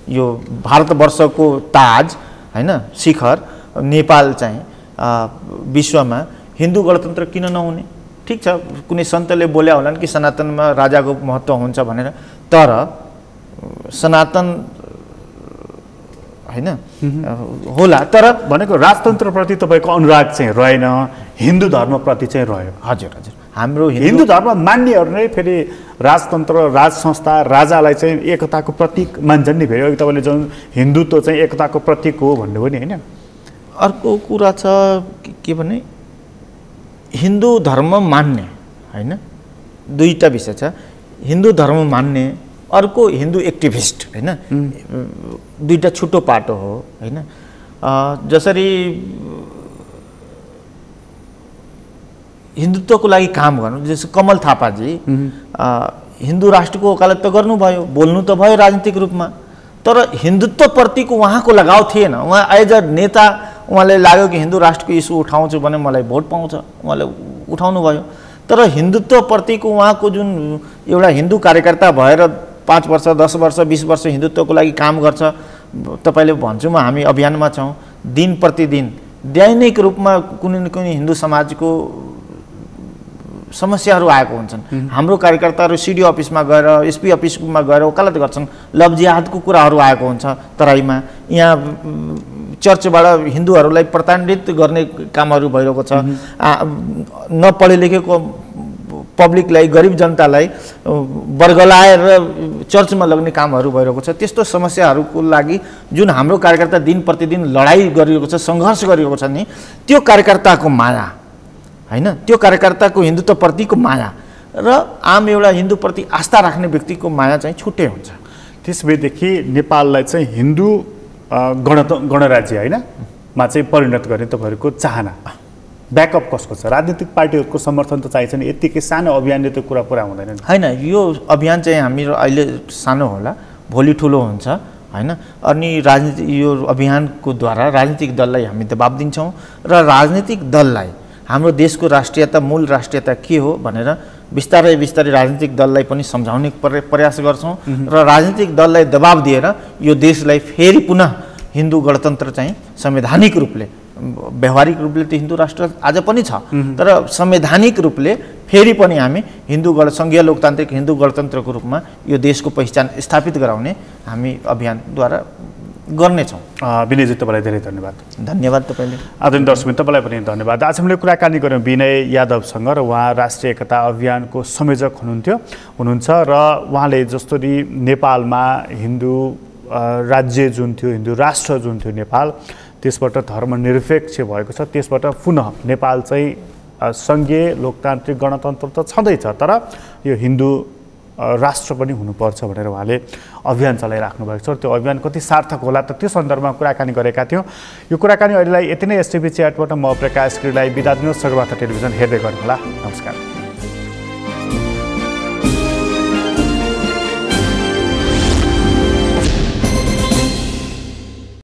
यो भारतवर्षको ताज हैन, शिखर नेपाल चाहिँ विश्वमा हिन्दू गणतन्त्र किन नहुने? ठिक छ, कुनै सन्तले बोल्या होलान् कि सनातनमा राजाको महत्त्व हुन्छ भनेर, तर सनातन हैन होला, तर भनेको राजतन्त्रप्रति तपाईँको अनुराग चाहिँ रहेन, हिन्दू धर्मप्रति चाहिँ रह्यो। हजुर हजुर, हाम्रो हिन्दू धर्म मान्नेहरू नै फेरि राजतन्त्र, राज संस्था, राजालाई चाहिँ एकताको प्रतीक मान्छन् नि। फेरि अघि तपाईँले जुन हिन्दुत्व चाहिँ एकताको प्रतीक हो भन्नुभयो नि होइन। अर्को कुरा छ के भने हिन्दू धर्म मान्ने हैन, दुईटा विषय छ, हिन्दू धर्म मान्ने, अर्को हिन्दू एक्टिभिस्ट हैन, दुईटा छुट्टो पाटो हो हैन। जसरी हिन्दुत्वको लागि काम गर्नु, जस्तो कमल थापाजी हिन्दू राष्ट्रको वकालत त गर्नुभयो, बोल्नु त भयो राजनीतिक रूपमा, तर हिन्दुत्वप्रतिको उहाँको लगाव थिएन। उहाँ एज अ नेता उहाँले लाग्यो कि हिन्दू राष्ट्रको इस्यु उठाउँछु भने मलाई भोट पाउँछ, उहाँले उठाउनु भयो, तर हिन्दुत्वप्रतिको उहाँको जुन एउटा हिन्दू कार्यकर्ता भएर 5 वर्ष 10 वर्ष 20 वर्ष हिन्दुत्वको लागि काम गर्छ, तपाईँले भन्छु म हामी अभियानमा छौँ, दिन प्रतिदिन दैनिक रूपमा कुनै न कुनै हिन्दू समाजको समस्याहरू आएको हुन्छन्। हाम्रो कार्यकर्ताहरू सिडिओ अफिसमा गएर, एसपी अफिसमा गएर वकालत गर्छन्, लव जिहादको कुराहरू आएको हुन्छ तराईमा, यहाँ चर्चबाट हिन्दूहरूलाई प्रताडित गर्ने कामहरू भइरहेको छ, नपढे लेखेको पब्लिकलाई, गरिब जनतालाई बर्गलाएर चर्चमा लग्ने कामहरू भइरहेको छ। त्यस्तो समस्याहरूको लागि जुन हाम्रो कार्यकर्ता दिन प्रतिदिन लडाइँ गरिरहेको छ, सङ्घर्ष गरिरहेको छ नि, त्यो कार्यकर्ताको माया हैन, त्यो कार्यकर्ताको हिन्दुत्वप्रतिको माया र आम एउटा हिन्दूप्रति आस्था राख्ने व्यक्तिको माया चाहिँ छुट्टै हुन्छ। त्यसभएदेखि नेपाललाई चाहिँ हिन्दू गणराज्य होइन मा चाहिँ परिणत गर्ने तपाईँहरूको चाहना, ब्याकअप कसको छ? राजनीतिक पार्टीहरूको समर्थन त चाहिन्छ नि, यत्तिकै सानो अभियानले त कुरा पुरा हुँदैन हैन। यो अभियान चाहिँ हाम्रो अहिले सानो होला, भोलि ठुलो हुन्छ हैन। अनि राजनीति यो अभियानको द्वारा राजनीतिक दललाई हामी दबाब दिन्छौँ र राजनीतिक दललाई हाम्रो देशको राष्ट्रियता, मूल राष्ट्रियता के हो भनेर बिस्तारै बिस्तारै राजनीतिक दललाई पनि सम्झाउने प्रयास गर्छौँ र राजनीतिक दललाई दबाब दिएर यो देशलाई फेरि पुनः हिन्दू गणतन्त्र चाहिँ संवैधानिक रूपले, व्यवहारिक रूपले त हिन्दू राष्ट्र आज पनि छ, तर संवैधानिक रूपले फेरि पनि हामी सङ्घीय लोकतान्त्रिक हिन्दू गणतन्त्रको रूपमा यो देशको पहिचान स्थापित गराउने हामी अभियानद्वारा गर्नेछौँ। विनयजी तपाईँलाई धेरै धन्यवाद। धन्यवाद तपाईँले। आदरणीय दर्शकबिन तपाईँलाई पनि धन्यवाद। आज हामीले कुराकानी गऱ्यौँ विनय यादवसँग र उहाँ राष्ट्रिय एकता अभियानको संयोजक हुनुहुन्छ र उहाँले जसरी नेपालमा हिन्दू राज्य जुन थियो, हिन्दू राष्ट्र जुन थियो नेपाल, त्यसबाट धर्मनिरपेक्ष भएको छ, त्यसबाट पुनः नेपाल चाहिँ सङ्घीय लोकतान्त्रिक गणतन्त्र त छँदैछ, तर यो हिन्दू राष्ट्र पनि हुनुपर्छ भनेर उहाँले अभियान चलाइराख्नु भएको छ। त्यो अभियान कति सार्थक होला त त्यो सन्दर्भमा कुराकानी गरेका थियौँ। यो कुराकानी अहिलेलाई यति नै। एसटिभी च्याटबाट म प्रकाश गिरीलाई बिदा दिनुहोस्। सगरमाथा टेलिभिजन हेर्दै गर्नुहोला। नमस्कार।